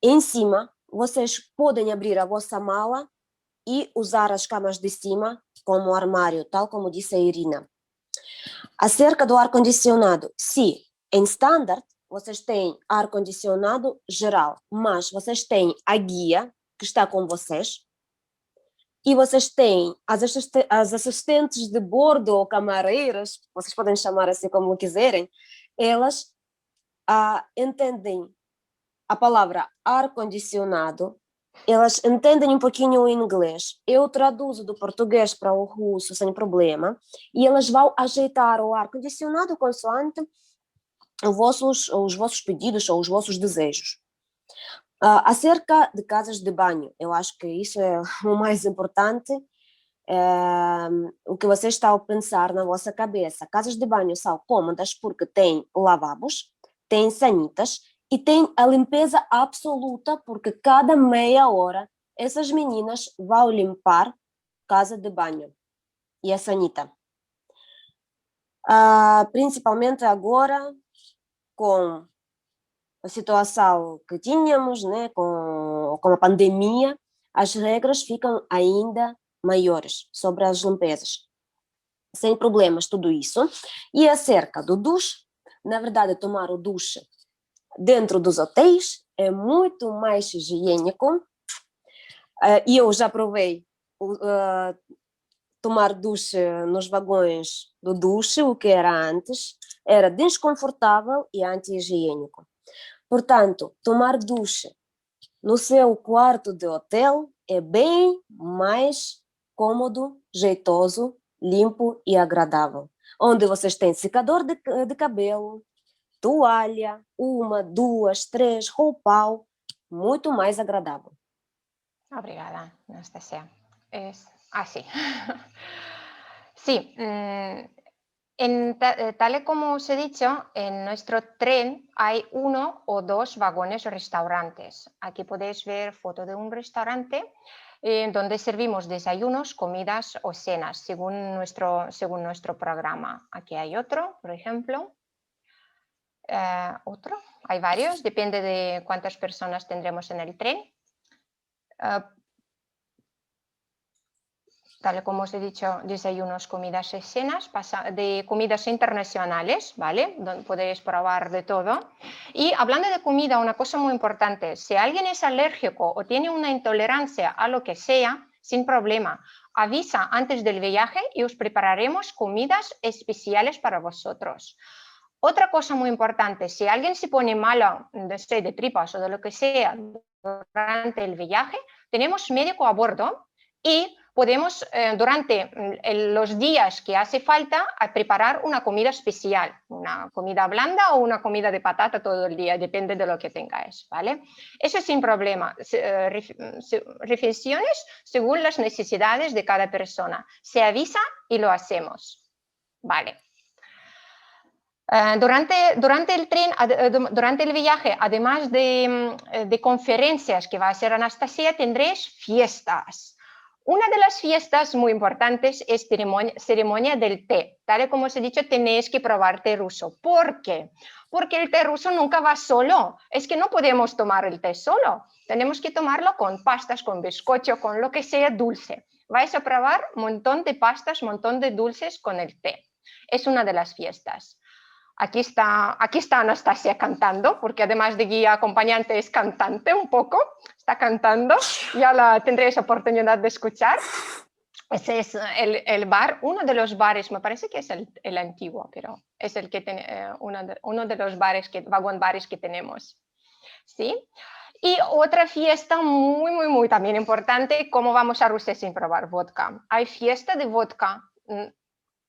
Em cima, vocês podem abrir a vossa mala e usar as camas de cima como armário, tal como disse a Irina. Acerca do ar-condicionado, sim, em standard vocês têm ar-condicionado geral, mas vocês têm a guia que está com vocês e vocês têm as assistentes de bordo ou camareiras, vocês podem chamar assim como quiserem, elas entendem a palavra ar-condicionado, elas entendem um pouquinho o inglês. Eu traduzo do português para o russo sem problema, e elas vão ajeitar o ar-condicionado consoante os vossos pedidos ou os vossos desejos. Acerca de casas de banho, eu acho que isso é o mais importante. O que você está a pensar na vossa cabeça. Casas de banho são cômodas porque têm lavabos, têm sanitas e têm a limpeza absoluta, porque cada meia hora essas meninas vão limpar casa de banho e a sanita. Principalmente agora, com a situação que tínhamos, né, com a pandemia, as regras ficam ainda maiores sobre as limpezas. Sem problemas, tudo isso. E acerca do duche, na verdade, tomar o duche dentro dos hotéis é muito mais higiênico. E eu já provei tomar duche nos vagões do duche, o que era antes, era desconfortável e anti-higiênico. Portanto, tomar duche no seu quarto de hotel é bem mais cômodo, jeitoso, limpo e agradável. Onde vocês têm secador de cabelo, toalha, 1, 2, 3, roupão, muito mais agradável. Obrigada, Anastasia. Es así. Sí, tal y como os he dicho, en nuestro tren hay 1 o 2 vagones restaurantes. Aquí podéis ver foto de un restaurante donde servimos desayunos, comidas o cenas, según nuestro programa. Aquí hay otro, por ejemplo. Otro, hay varios, depende de cuántas personas tendremos en el tren. Tal como os he dicho, desayunos, comidas y cenas, de comidas internacionales, ¿vale? Donde podéis probar de todo. Y hablando de comida, una cosa muy importante, si alguien es alérgico o tiene una intolerancia a lo que sea, sin problema, avisa antes del viaje y os prepararemos comidas especiales para vosotros. Otra cosa muy importante, si alguien se pone malo de tripas o de lo que sea durante el viaje, tenemos médico a bordo y podemos durante los días que hace falta preparar una comida especial, una comida blanda o una comida de patata todo el día, depende de lo que tengáis, ¿vale? Eso sin problema, reflexiones según las necesidades de cada persona, se avisa y lo hacemos, ¿vale? Durante el tren, durante el viaje, además de conferencias que va a hacer Anastasia, tendréis fiestas. Una de las fiestas muy importantes es ceremonia del té. Tal y como os he dicho, tenéis que probar té ruso. ¿Por qué? Porque el té ruso nunca va solo. Es que no podemos tomar el té solo. Tenemos que tomarlo con pastas, con bizcocho, con lo que sea dulce. Vais a probar un montón de pastas, un montón de dulces con el té. Es una de las fiestas. Aquí está Anastasia cantando, porque además de guía acompañante es cantante un poco, está cantando, ya la tendréis oportunidad de escuchar. Ese es el bar, uno de los bares, me parece que es el antiguo, pero es el que uno de los bares, vagón bares que tenemos. ¿Sí? Y otra fiesta muy también importante, ¿cómo vamos a Rusia sin probar vodka? Hay fiesta de vodka.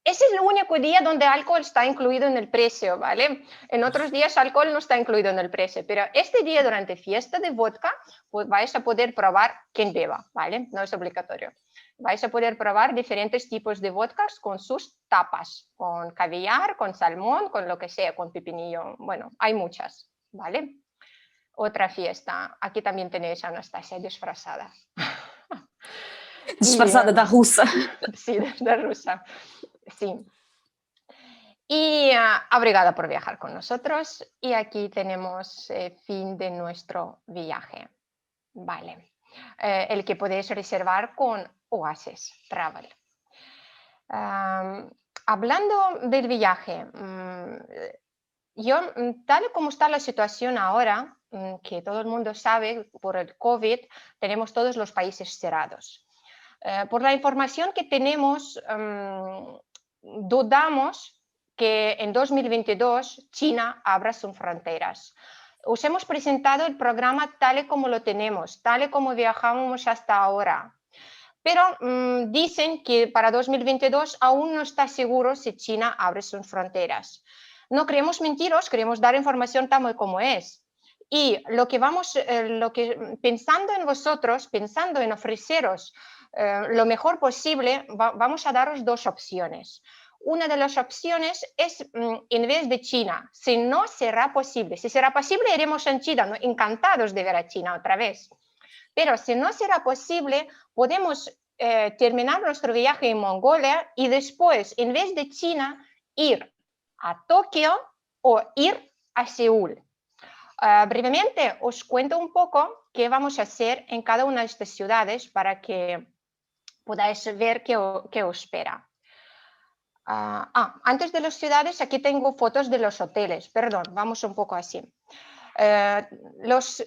Ese es el único día donde alcohol está incluido en el precio, ¿vale? En otros días alcohol no está incluido en el precio, pero este día durante fiesta de vodka pues vais a poder probar quien beba, ¿vale? No es obligatorio. Vais a poder probar diferentes tipos de vodkas con sus tapas, con caviar, con salmón, con lo que sea, con pepinillo. Bueno, hay muchas, ¿vale? Otra fiesta. Aquí también tenéis a Anastasia disfrazada. Disfrazada da rusa. Sí, de rusa. Sí. Y obrigada por viajar con nosotros. Y aquí tenemos fin de nuestro viaje. Vale. El que podéis reservar con Oasis Travel. Hablando del viaje, tal y como está la situación ahora, que todo el mundo sabe, por el COVID, tenemos todos los países cerrados. Por la información que tenemos, dudamos que en 2022 China abra sus fronteras. Os hemos presentado el programa tal y como lo tenemos, tal y como viajamos hasta ahora. Pero dicen que para 2022 aún no está seguro si China abre sus fronteras. No queremos mentiros, queremos dar información tal como es. Y pensando en vosotros, pensando en ofreceros lo mejor posible, vamos a daros dos opciones. Una de las opciones es en vez de China, si no será posible. Si será posible, iremos en China, ¿no? Encantados de ver a China otra vez. Pero si no será posible, podemos terminar nuestro viaje en Mongolia y después, en vez de China, ir a Tokio o ir a Seúl. Brevemente os cuento un poco qué vamos a hacer en cada una de estas ciudades para que podáis ver qué os espera. Antes de las ciudades, aquí tengo fotos de los hoteles. Perdón, vamos un poco así. Los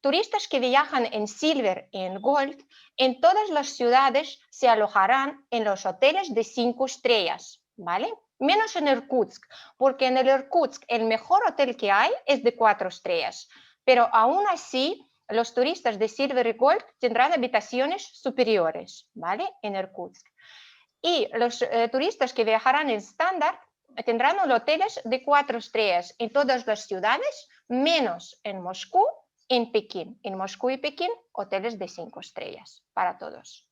turistas que viajan en Silver y en Gold, en todas las ciudades se alojarán en los hoteles de 5 estrellas, ¿vale? Menos en Irkutsk, porque en el Irkutsk el mejor hotel que hay es de 4 estrellas, pero aún así los turistas de Silver y Gold tendrán habitaciones superiores, ¿vale? En Irkutsk. Y los turistas que viajarán en Standard tendrán hoteles de 4 estrellas en todas las ciudades, menos en Moscú y en Pekín. En Moscú y Pekín, hoteles de 5 estrellas para todos.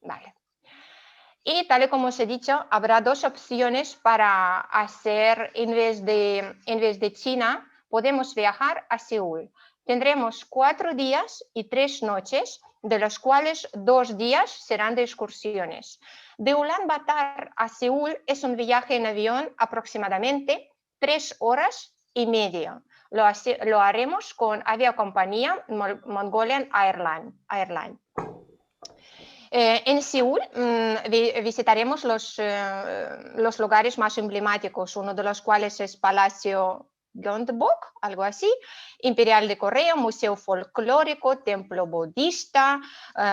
Vale. Y tal y como os he dicho, habrá dos opciones para hacer, en vez de China, podemos viajar a Seúl. Tendremos 4 días y 3 noches, de los cuales 2 días serán de excursiones. De Ulaanbaatar a Seúl es un viaje en avión aproximadamente 3 horas y media. Lo haremos con aviacompañía Mongolian Airlines. En Seúl visitaremos los lugares más emblemáticos, uno de los cuales es Palacio Gyeongbok, algo así, Imperial de Corea, Museo Folclórico, Templo Budista,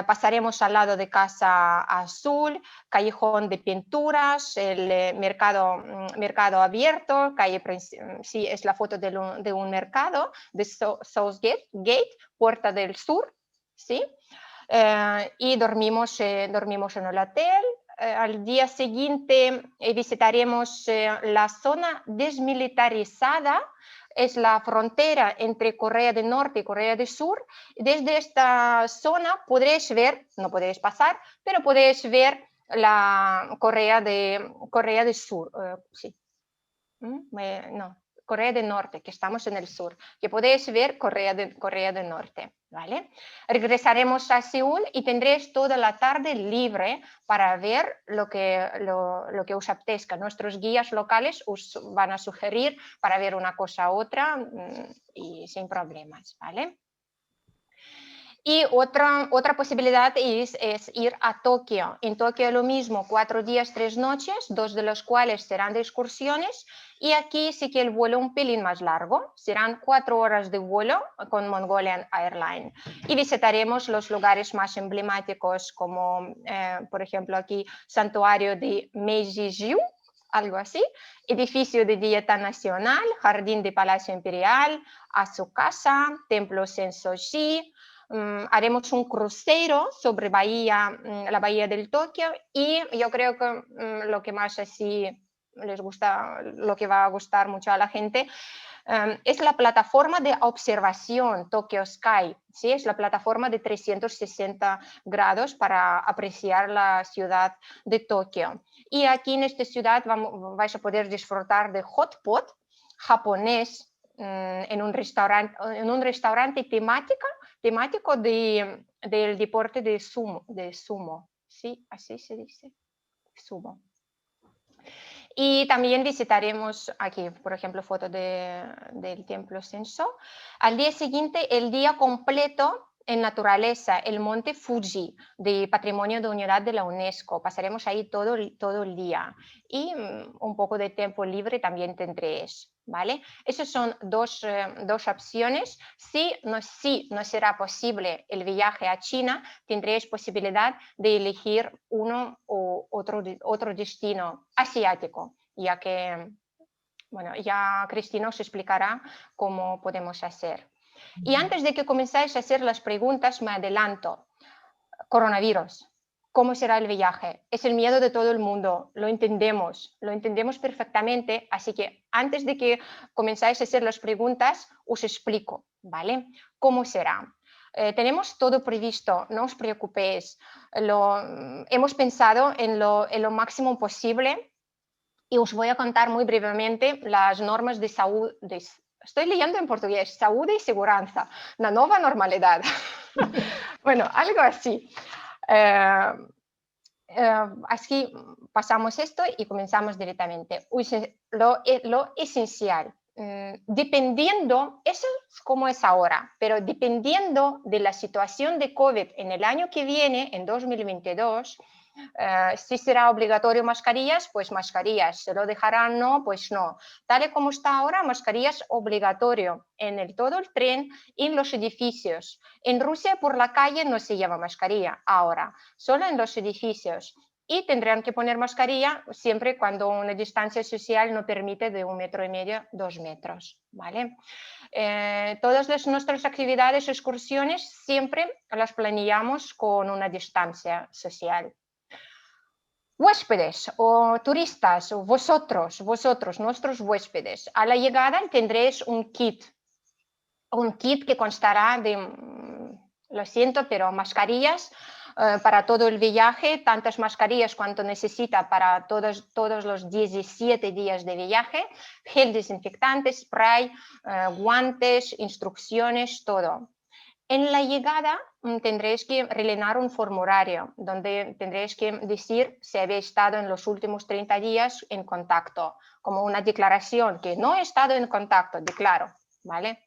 pasaremos al lado de Casa Azul, Callejón de Pinturas, el mercado abierto, sí, es la foto de un mercado, de Southgate, Puerta del Sur, ¿sí? Y dormimos en el hotel. Al día siguiente visitaremos la zona desmilitarizada, es la frontera entre Corea del Norte y Corea del Sur. Desde esta zona podréis ver, no podéis pasar, pero podéis ver la Corea del Sur. Sí. No, Corea del Norte, que estamos en el sur, que podéis ver Corea del Norte, ¿vale? Regresaremos a Seúl y tendréis toda la tarde libre para ver lo que os apetezca. Nuestros guías locales os van a sugerir para ver una cosa u otra y sin problemas, ¿vale? Y otra posibilidad es ir a Tokio. En Tokio lo mismo, 4 días, 3 noches, 2 de los cuales serán de excursiones. Y aquí sí que el vuelo un pelín más largo, serán 4 horas de vuelo con Mongolian Airlines. Y visitaremos los lugares más emblemáticos como, por ejemplo, aquí, Santuario de Meiji-ji, algo así, edificio de dieta nacional, jardín de Palacio Imperial, Asukasa, Templo Sensoji. Haremos un crucero sobre la bahía del Tokio y yo creo que lo que más así les gusta, lo que va a gustar mucho a la gente, es la plataforma de observación Tokyo Sky, ¿sí? Es la plataforma de 360 grados para apreciar la ciudad de Tokio. Y aquí en esta ciudad vais a poder disfrutar de hot pot japonés en un restaurante temático del deporte de sumo, ¿sí? Así se dice, sumo. Y también visitaremos aquí, por ejemplo, foto del templo Senso. Al día siguiente, el día completo en naturaleza, el monte Fuji, de Patrimonio de Unidad de la UNESCO. Pasaremos ahí todo el día y un poco de tiempo libre también tendréis, ¿vale? Esas son dos opciones. Si no será posible el viaje a China, tendréis posibilidad de elegir uno o otro destino asiático. ya que, bueno, ya Cristina os explicará cómo podemos hacer. Y antes de que comenzáis a hacer las preguntas, me adelanto. Coronavirus. ¿Cómo será el viaje? Es el miedo de todo el mundo, lo entendemos perfectamente, así que antes de que comenzáis a hacer las preguntas, os explico, ¿vale? ¿Cómo será? Tenemos todo previsto, no os preocupéis, hemos pensado en lo máximo posible y os voy a contar muy brevemente las normas de salud, estoy leyendo en portugués, salud y seguridad, la nueva normalidad. Bueno, algo así. Así pasamos esto y comenzamos directamente. Lo esencial, dependiendo, eso es como es ahora, pero dependiendo de la situación de COVID en el año que viene, en 2022, si será obligatorio mascarillas, pues mascarillas, se lo dejarán no, pues no. Tal y como está ahora, mascarillas obligatorio en todo el tren y en los edificios. En Rusia por la calle no se lleva mascarilla ahora, solo en los edificios. Y tendrán que poner mascarilla siempre cuando una distancia social no permite de 1,5 metros, 2 metros, ¿vale? Todas nuestras actividades, excursiones, siempre las planeamos con una distancia social. Huéspedes o turistas, o vosotros, nuestros huéspedes, a la llegada tendréis un kit que constará de, lo siento, pero mascarillas para todo el viaje, tantas mascarillas cuanto necesita para todos los 17 días de viaje, gel desinfectante, spray, guantes, instrucciones, todo. En la llegada tendréis que rellenar un formulario donde tendréis que decir si habéis estado en los últimos 30 días en contacto, como una declaración que no he estado en contacto, declaro, ¿vale?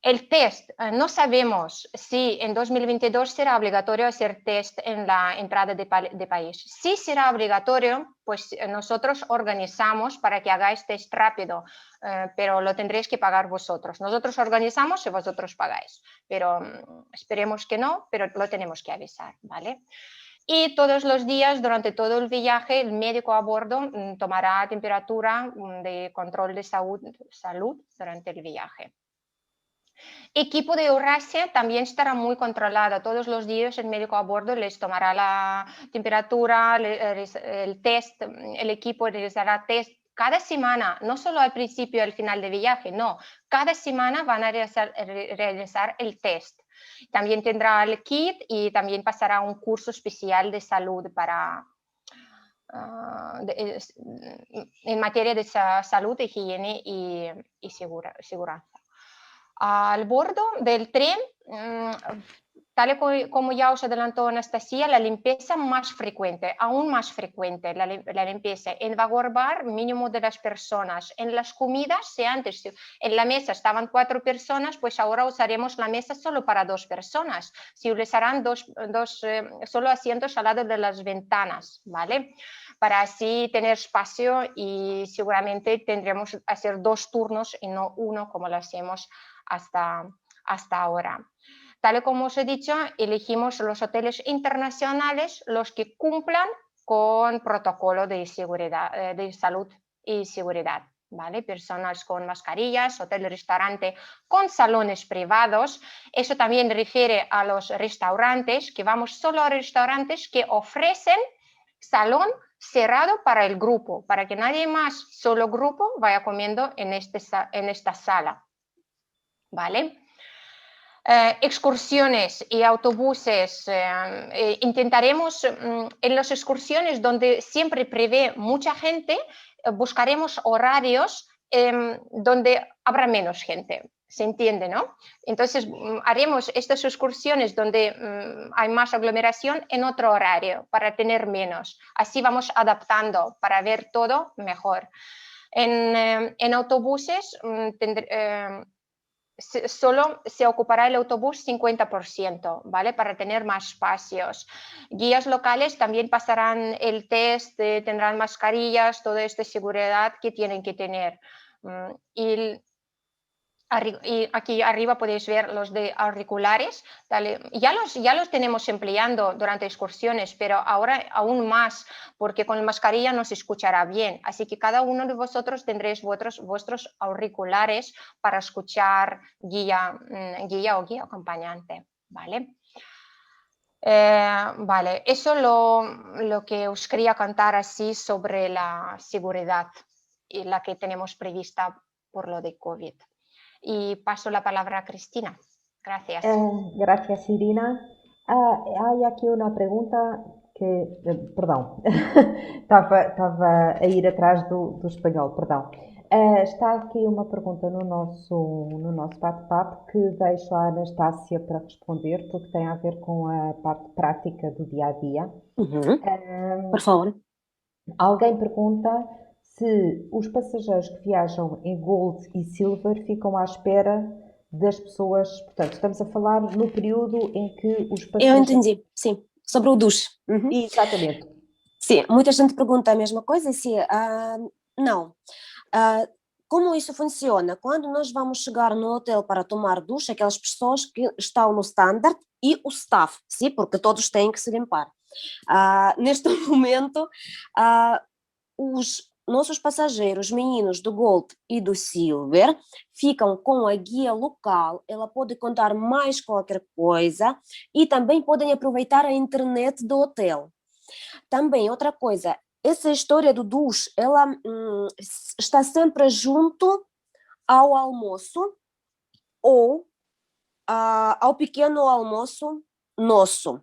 El test, no sabemos si en 2022 será obligatorio hacer test en la entrada de país. Si será obligatorio, pues nosotros organizamos para que hagáis test rápido, pero lo tendréis que pagar vosotros. Nosotros organizamos y vosotros pagáis, pero esperemos que no, pero lo tenemos que avisar, ¿vale? Y todos los días, durante todo el viaje, el médico a bordo tomará temperatura de control de salud durante el viaje. Equipo de Eurasia también estará muy controlado. Todos los días el médico a bordo les tomará la temperatura, el test, el equipo realizará test cada semana, no solo al principio y al final del viaje, no, cada semana van a realizar el test. También tendrá el kit y también pasará un curso especial de salud en materia de salud, higiene y seguridad. Al bordo del tren, tal y como ya os adelantó Anastasia, la limpieza más frecuente, aún más frecuente, la limpieza en vagobar mínimo de las personas. En las comidas, si antes en la mesa estaban 4 personas, pues ahora usaremos la mesa solo para 2 personas. Se utilizarán solo asientos al lado de las ventanas, ¿vale? Para así tener espacio y seguramente tendremos que hacer 2 turnos y no 1 como lo hacemos hasta ahora. Tal y como os he dicho, elegimos los hoteles internacionales, los que cumplan con protocolo de seguridad, de salud y seguridad, ¿vale? Personas con mascarillas, hotel, restaurante con salones privados. Eso también refiere a los restaurantes, que vamos solo a restaurantes que ofrecen salón cerrado para el grupo, para que nadie más, solo grupo, vaya comiendo en esta sala, ¿vale? Excursiones y autobuses, intentaremos en las excursiones donde siempre prevé mucha gente, buscaremos horarios donde habrá menos gente, se entiende, ¿no? Entonces haremos estas excursiones donde hay más aglomeración en otro horario para tener menos, así vamos adaptando para ver todo mejor. En autobuses solo se ocupará el autobús 50%, ¿vale? Para tener más espacios. Guías locales también pasarán el test, tendrán mascarillas, toda esta seguridad que tienen que tener. Y Y aquí arriba podéis ver los de auriculares. Ya los tenemos empleando durante excursiones, pero ahora aún más, porque con la mascarilla no se escuchará bien. Así que cada uno de vosotros tendréis vuestros auriculares para escuchar guía o guía acompañante, ¿vale? Vale, eso lo que os quería contar así sobre la seguridad y la que tenemos prevista por lo de COVID. Y paso la palabra a Cristina. Gracias. Gracias, Irina. Hay aquí una pregunta que, perdão, estava a ir atrás do espanhol, perdão. Está aqui uma pergunta no nosso bate-papo que deixo a Anastácia para responder, porque tem a ver com a parte prática do dia a dia. Por favor. Alguém pergunta se os passageiros que viajam em Gold e Silver ficam à espera das pessoas. Portanto, estamos a falar no período em que os Eu passageiros. entendi, sim. Sobre o duche. Uhum. Exatamente. Sim, muita gente pergunta a mesma coisa. Se, não. Como isso funciona? Quando nós vamos chegar no hotel para tomar duche, aquelas pessoas que estão no standard e o staff, sim, porque todos têm que se limpar. Neste momento, os nossos passageiros, meninos do Gold e do Silver, ficam com a guia local, ela pode contar mais qualquer coisa e também podem aproveitar a internet do hotel. Também, outra coisa, essa história do duche, ela está sempre junto ao almoço ou ao pequeno almoço nosso.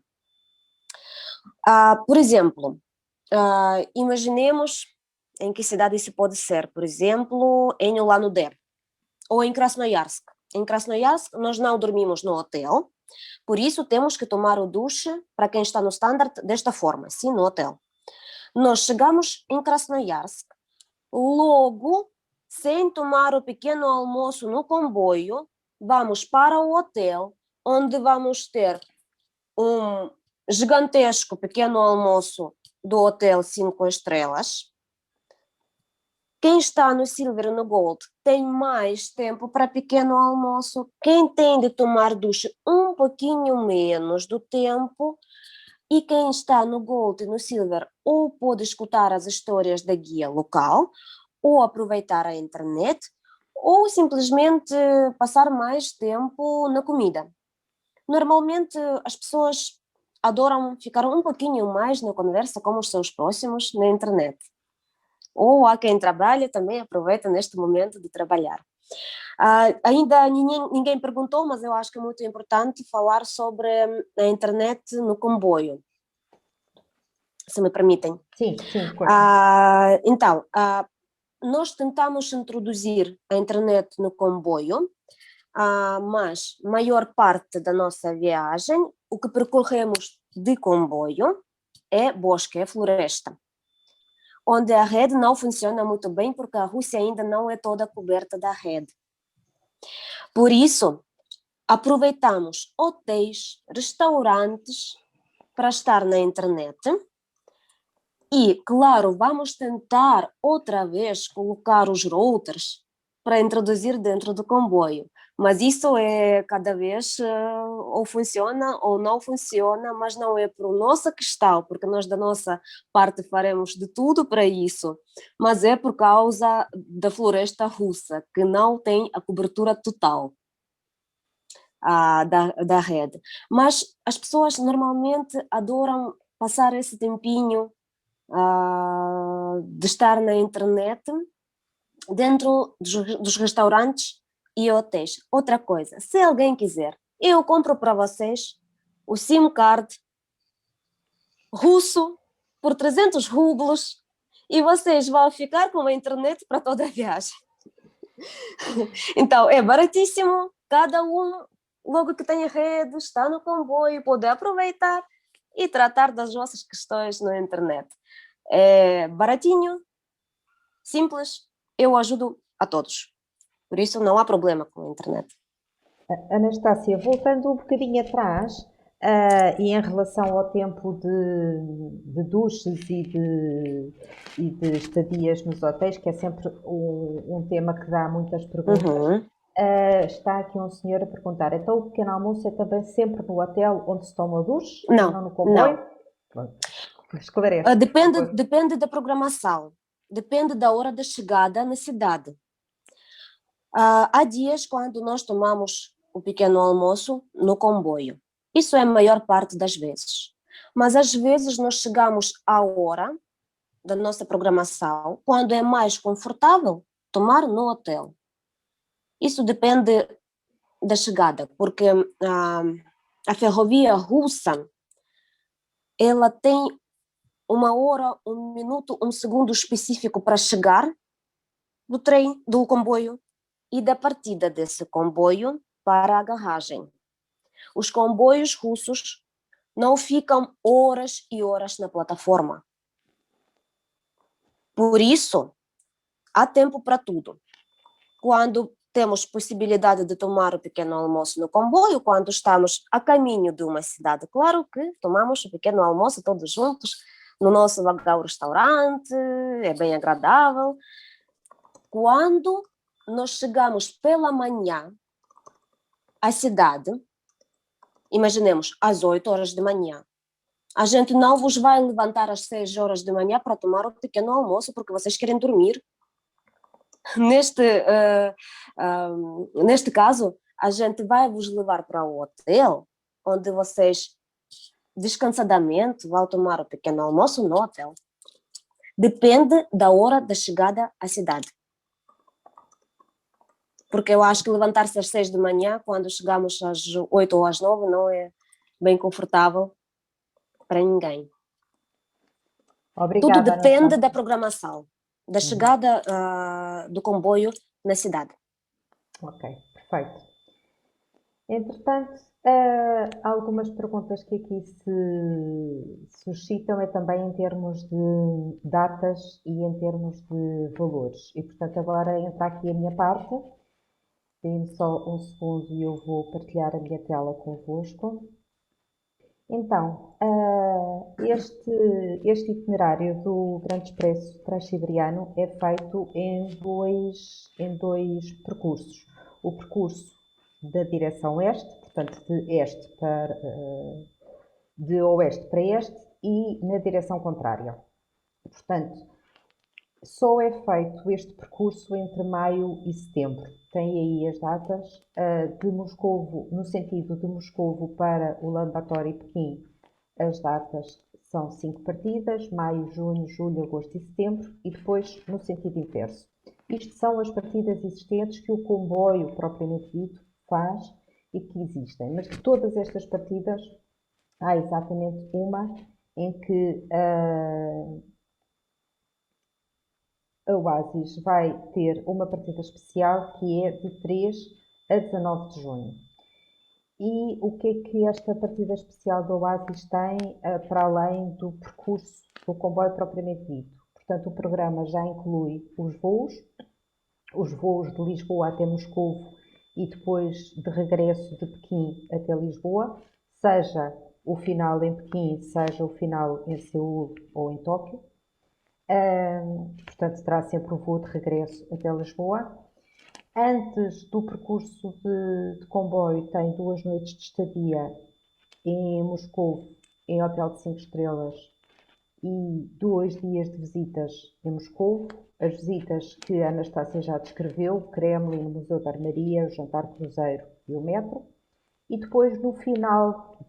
Por exemplo, imaginemos em que cidade isso pode ser, por exemplo, em Ulan-Ude ou em Krasnoyarsk. Em Krasnoyarsk nós não dormimos no hotel, por isso temos que tomar o duche, para quem está no standard, desta forma, sim, no hotel. Nós chegamos em Krasnoyarsk, logo, sem tomar o pequeno almoço no comboio, vamos para o hotel, onde vamos ter um gigantesco pequeno almoço do Hotel 5 Estrelas. Quem está no Silver e no Gold tem mais tempo para pequeno almoço. Quem tem de tomar duche um pouquinho menos do tempo. E quem está no Gold e no Silver ou pode escutar as histórias da guia local, ou aproveitar a internet, ou simplesmente passar mais tempo na comida. Normalmente as pessoas adoram ficar um pouquinho mais na conversa com os seus próximos na internet. Ou há quem trabalha também, aproveita neste momento de trabalhar. Ainda ninguém perguntou, mas eu acho que é muito importante falar sobre a internet no comboio, se me permitem. Sim. Então, nós tentamos introduzir a internet no comboio, mas a maior parte da nossa viagem, o que percorremos de comboio é bosque, é floresta, onde a rede não funciona muito bem porque a Rússia ainda não é toda coberta da rede. Por isso, aproveitamos hotéis, restaurantes para estar na internet e, claro, vamos tentar outra vez colocar os routers para introduzir dentro do comboio. Mas isso é cada vez ou funciona ou não funciona, mas não é por nossa questão, porque nós da nossa parte faremos de tudo para isso, mas é por causa da floresta russa, que não tem a cobertura total da rede. Mas as pessoas normalmente adoram passar esse tempinho de estar na internet dentro dos restaurantes e hotéis. Outra coisa, se alguém quiser, eu compro para vocês o SIM card russo por 300 rublos e vocês vão ficar com a internet para toda a viagem. Então, é baratíssimo, cada um, logo que tem a rede, está no comboio, pode aproveitar e tratar das vossas questões na internet. É baratinho, simples, eu ajudo a todos. Por isso não há problema com a internet. Anastácia, voltando um bocadinho atrás, e em relação ao tempo de duches e de estadias nos hotéis, que é sempre um tema que dá muitas perguntas. Está aqui um senhor a perguntar, então o pequeno almoço é também sempre no hotel onde se toma o duche? Não, Não no comboio? não. Pronto. Esclarece, por Depende, favor. depende da programação, depende da hora da chegada na cidade. Há dias quando nós tomamos o pequeno almoço no comboio. Isso é a maior parte das vezes. Mas às vezes nós chegamos à hora da nossa programação, quando é mais confortável tomar no hotel. Isso depende da chegada, porque a ferrovia russa, ela tem uma hora, um minuto, um segundo específico para chegar do trem, do comboio, e da partida desse comboio para a garagem. Os comboios russos não ficam horas e horas na plataforma. Por isso, há tempo para tudo. Quando temos possibilidade de tomar o pequeno almoço no comboio, quando estamos a caminho de uma cidade, claro que tomamos o pequeno almoço todos juntos no nosso legal restaurante, é bem agradável. Quando nós chegamos pela manhã à cidade, imaginemos às 8 horas de manhã, a gente não vos vai levantar às 6 horas de manhã para tomar o pequeno almoço porque vocês querem dormir. Neste caso, a gente vai vos levar para o hotel, onde vocês descansadamente vão tomar o pequeno almoço no hotel. Depende da hora da chegada à cidade. Porque eu acho que levantar-se às 6 de manhã, quando chegamos às 8 ou às 9, não é bem confortável para ninguém. Obrigada, Tudo depende Ana. da programação, da chegada do comboio na cidade. Ok, perfeito. Entretanto, há algumas perguntas que aqui se suscitam é também em termos de datas e em termos de valores. E, portanto, agora entra aqui a minha parte. Dê-me só um segundo e eu vou partilhar a minha tela convosco. Então, este itinerário do Grande Expresso Transiberiano é feito em dois percursos. O percurso da direção oeste, portanto de oeste para este, e na direção contrária. Portanto, só é feito este percurso entre maio e setembro. Tem aí as datas de Moscovo, no sentido de Moscovo para Ulaanbaatar e Pequim. As datas são 5 partidas, maio, junho, julho, agosto e setembro, e depois no sentido inverso. Isto são as partidas existentes que o comboio, propriamente dito, faz e que existem. Mas de todas estas partidas, há exatamente uma em que a Oasis vai ter uma partida especial que é de 3 a 19 de junho. E o que é que esta partida especial da Oasis tem para além do percurso do comboio propriamente dito? Portanto, o programa já inclui os voos de Lisboa até Moscovo e depois de regresso de Pequim até Lisboa, seja o final em Pequim, seja o final em Seul ou em Tóquio. Portanto, terá sempre o voo de regresso até Lisboa. Antes do percurso de comboio, tem 2 noites de estadia em Moscou, em hotel de 5 estrelas, e 2 dias de visitas em Moscou. As visitas que a Anastácia já descreveu: Kremlin, Museu da Armaria, o jantar cruzeiro e o metro. E depois, no final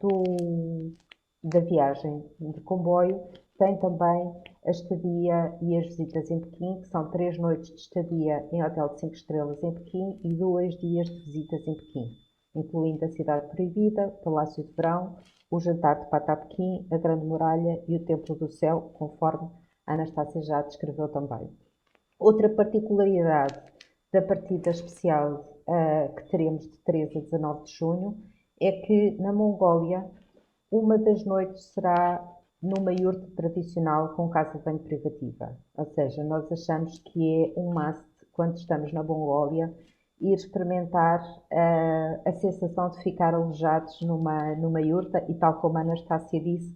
da viagem de comboio, tem também a estadia e as visitas em Pequim, que são 3 noites de estadia em hotel de 5 estrelas em Pequim e 2 dias de visitas em Pequim, incluindo a Cidade Proibida, o Palácio de Verão, o jantar de Patá Pequim, a Grande Muralha e o Templo do Céu, conforme a Anastácia já descreveu também. Outra particularidade da partida especial que teremos de 13 a 19 de junho é que na Mongólia uma das noites será numa iurte tradicional com casa de banho privativa. Ou seja, nós achamos que é um must, quando estamos na Mongólia, ir experimentar a sensação de ficar alojados numa iurta, e tal como a Anastácia disse,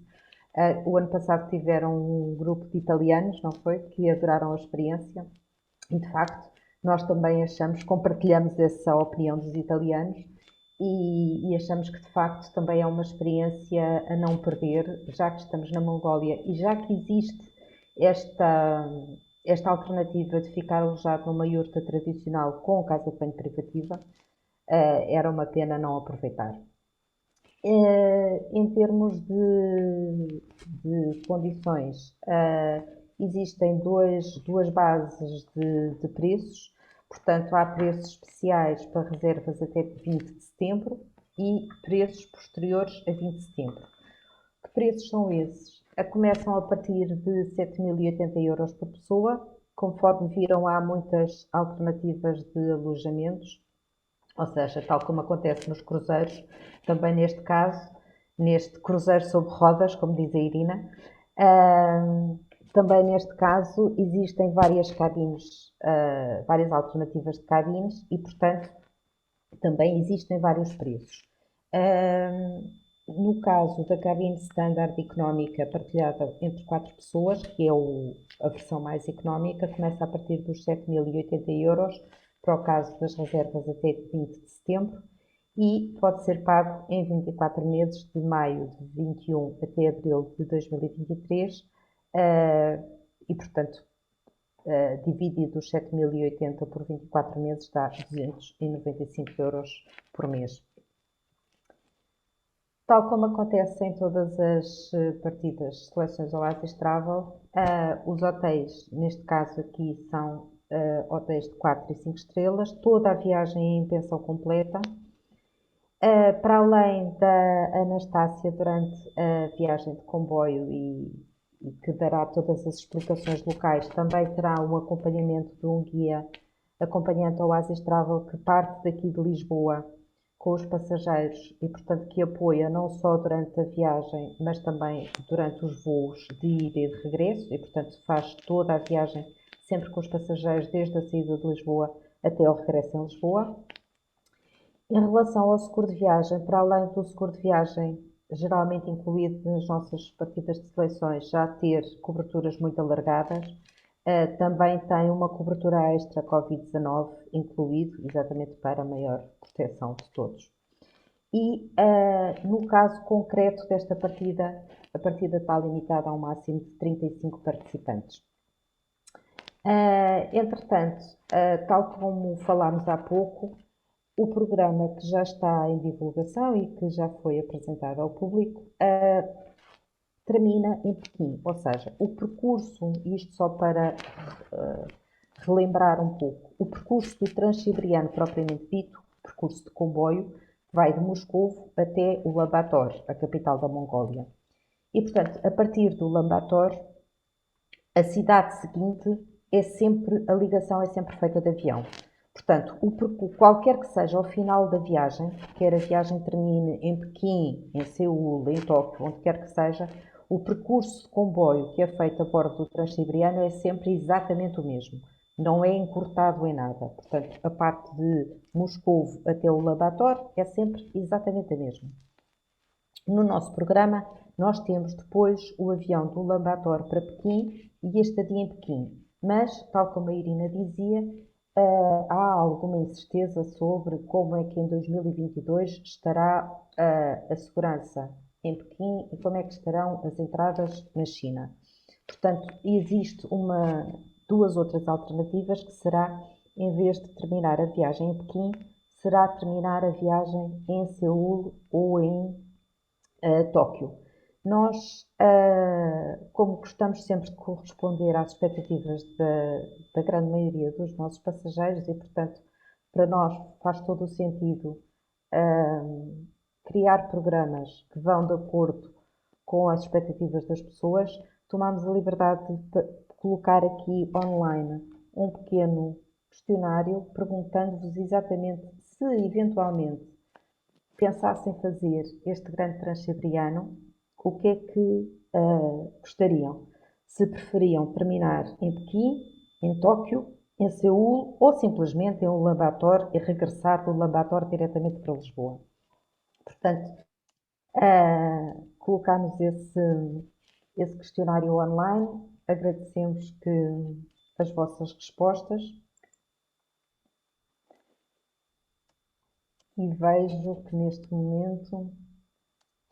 o ano passado tiveram um grupo de italianos, não foi? Que adoraram a experiência e, de facto, Nós também achamos, compartilhamos essa opinião dos italianos e achamos que de facto também é uma experiência a não perder, já que estamos na Mongólia e já que existe esta alternativa de ficar alojado numa iurta tradicional com casa de banho privativa, era uma pena não aproveitar. Em termos de condições, existem duas bases de preços, portanto, há preços especiais para reservas até 20 de setembro e preços posteriores a 20 de setembro. Que preços são esses? Começam a partir de 7.080 euros por pessoa. Conforme viram, há muitas alternativas de alojamentos, ou seja, tal como acontece nos cruzeiros, também neste caso, neste cruzeiro sobre rodas, como diz a Irina, também neste caso existem várias cabines, várias alternativas de cabines e, portanto, também existem vários preços. No caso da cabine standard económica partilhada entre 4 pessoas, que é a versão mais económica, começa a partir dos 7.080 euros para o caso das reservas até 20 de setembro e pode ser pago em 24 meses, de maio de 21 até abril de 2023 e, portanto, dividido os 7.080 por 24 meses dá 295 euros por mês. Tal como acontece em todas as partidas seleções Oasis Travel, os hotéis, neste caso aqui, são hotéis de 4 e 5 estrelas, toda a viagem em pensão completa. Para além da Anastácia, durante a viagem de comboio e que dará todas as explicações locais, também terá um acompanhamento de um guia acompanhante ao Oasis Travel que parte daqui de Lisboa com os passageiros e, portanto, que apoia não só durante a viagem, mas também durante os voos de ida e de regresso e, portanto, faz toda a viagem sempre com os passageiros desde a saída de Lisboa até ao regresso em Lisboa. Em relação ao seguro de viagem, para além do seguro de viagem geralmente incluído nas nossas partidas de seleções, já ter coberturas muito alargadas, também tem uma cobertura extra Covid-19 incluído, exatamente para maior proteção de todos. E no caso concreto desta partida, a partida está limitada a um máximo de 35 participantes. Entretanto, tal como falámos há pouco, o programa que já está em divulgação e que já foi apresentado ao público termina em Pequim, ou seja, o percurso, isto só para relembrar um pouco, o percurso do Transsiberiano propriamente dito, percurso de comboio, vai de Moscovo até Ulaanbaatar, a capital da Mongólia. E, portanto, a partir do Ulaanbaatar, a cidade seguinte a ligação é sempre feita de avião. Portanto, qualquer que seja o final da viagem, quer a viagem termine em Pequim, em Seul, em Tóquio, onde quer que seja, o percurso de comboio que é feito a bordo do Transsiberiano é sempre exatamente o mesmo. Não é encurtado em nada. Portanto, a parte de Moscovo até o Ulaanbaatar é sempre exatamente a mesma. No nosso programa, nós temos depois o avião do Ulaanbaatar para Pequim e a estadia em Pequim. Mas, tal como a Irina dizia, há alguma incerteza sobre como é que em 2022 estará a segurança em Pequim e como é que estarão as entradas na China. Portanto, existe duas outras alternativas que será, em vez de terminar a viagem em Pequim, será terminar a viagem em Seul ou em Tóquio. Nós, como gostamos sempre de corresponder às expectativas da grande maioria dos nossos passageiros e, portanto, para nós faz todo o sentido criar programas que vão de acordo com as expectativas das pessoas, tomamos a liberdade de colocar aqui online um pequeno questionário perguntando-vos exatamente se, eventualmente, pensassem fazer este grande Transsiberiano, o que é que gostariam? Se preferiam terminar em Pequim, em Tóquio, em Seul ou simplesmente em Ulaanbaatar e regressar do Ulaanbaatar diretamente para Lisboa. Portanto, colocamos esse questionário online, agradecemos as vossas respostas e vejo que neste momento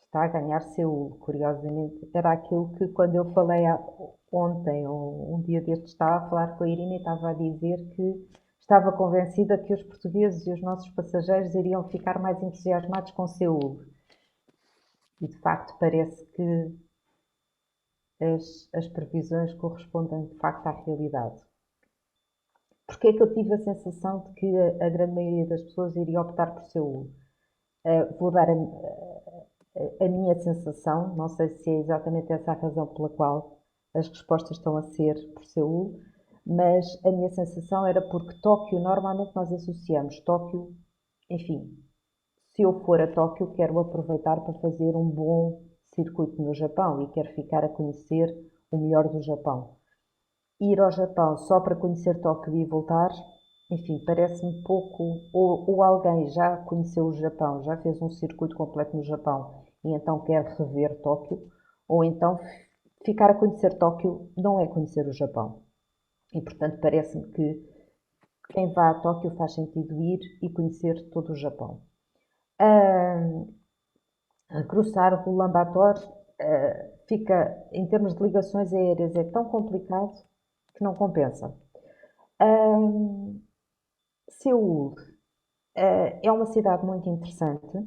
está a ganhar Seul. Curiosamente, era aquilo que quando eu falei ontem ou um dia destes estava a falar com a Irina e estava a dizer que estava convencida que os portugueses e os nossos passageiros iriam ficar mais entusiasmados com Seul. E de facto parece que as previsões correspondem de facto à realidade. Porque é que eu tive a sensação de que a grande maioria das pessoas iria optar por Seul? Vou dar a minha sensação, não sei se é exatamente essa a razão pela qual as respostas estão a ser por Seul, mas a minha sensação era porque Tóquio, normalmente nós associamos Tóquio, enfim, se eu for a Tóquio quero aproveitar para fazer um bom circuito no Japão e quero ficar a conhecer o melhor do Japão. Ir ao Japão só para conhecer Tóquio e voltar, enfim, parece-me pouco, ou alguém já conheceu o Japão, já fez um circuito completo no Japão e então quer rever Tóquio, ou então ficar a conhecer Tóquio não é conhecer o Japão. E portanto parece-me que quem vá a Tóquio faz sentido ir e conhecer todo o Japão. Cruzar o Ulaanbaatar fica, em termos de ligações aéreas, é tão complicado que não compensa. Seul é uma cidade muito interessante.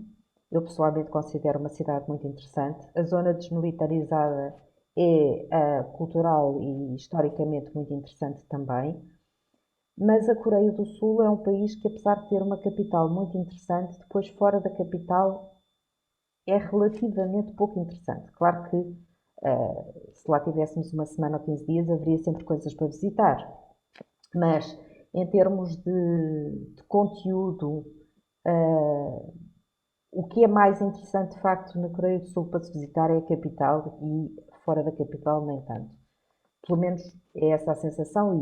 Eu pessoalmente considero uma cidade muito interessante. A zona desmilitarizada é cultural e historicamente muito interessante também. Mas a Coreia do Sul é um país que, apesar de ter uma capital muito interessante, depois fora da capital é relativamente pouco interessante. Claro que se lá tivéssemos uma semana ou 15 dias haveria sempre coisas para visitar. Mas em termos de conteúdo, o que é mais interessante de facto na Coreia do Sul para se visitar é a capital e fora da capital nem tanto. Pelo menos é essa a sensação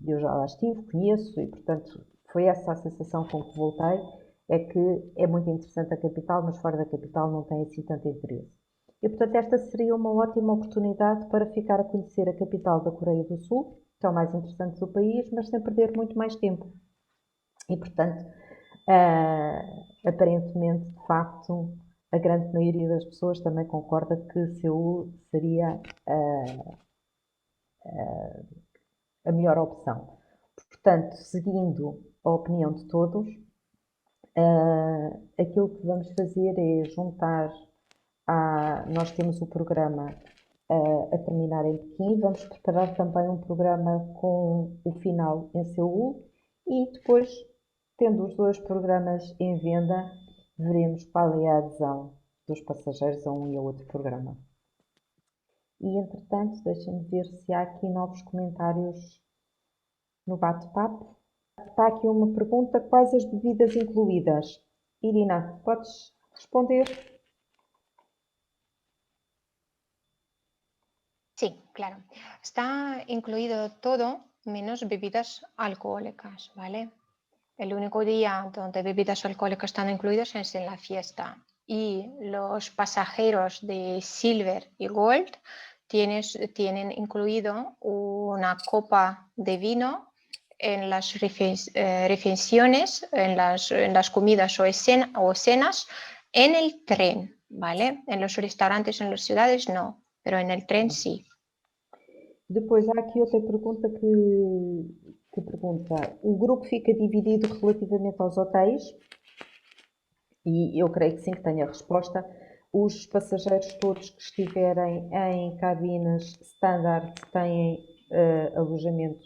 e eu já lá estive, conheço e portanto foi essa a sensação com que voltei, é que é muito interessante a capital, mas fora da capital não tem assim tanto interesse. E portanto esta seria uma ótima oportunidade para ficar a conhecer a capital da Coreia do Sul, que é o mais interessante do país, mas sem perder muito mais tempo. E portanto, aparentemente, de facto, a grande maioria das pessoas também concorda que Seul seria a melhor opção. Portanto, seguindo a opinião de todos, aquilo que vamos fazer é juntar, nós temos o programa a terminar em Pequim, vamos preparar também um programa com o final em Seul e depois, tendo os dois programas em venda, veremos qual é a adesão dos passageiros a um e a outro programa. E, entretanto, deixem-me ver se há aqui novos comentários no bate-papo. Está aqui uma pergunta: quais as bebidas incluídas? Irina, podes responder? Sí, claro. Está incluido todo menos bebidas alcohólicas, ¿vale? El único día donde bebidas alcohólicas están incluidas es en la fiesta. Y los pasajeros de Silver y Gold tienen incluido una copa de vino en las refeiciones, en las comidas o cenas, en el tren, ¿vale? En los restaurantes en las ciudades no, pero en el tren sí. Depois há aqui outra pergunta que pergunta: o grupo fica dividido relativamente aos hotéis? E eu creio que sim, que tenho a resposta. Os passageiros todos que estiverem em cabines standard têm alojamento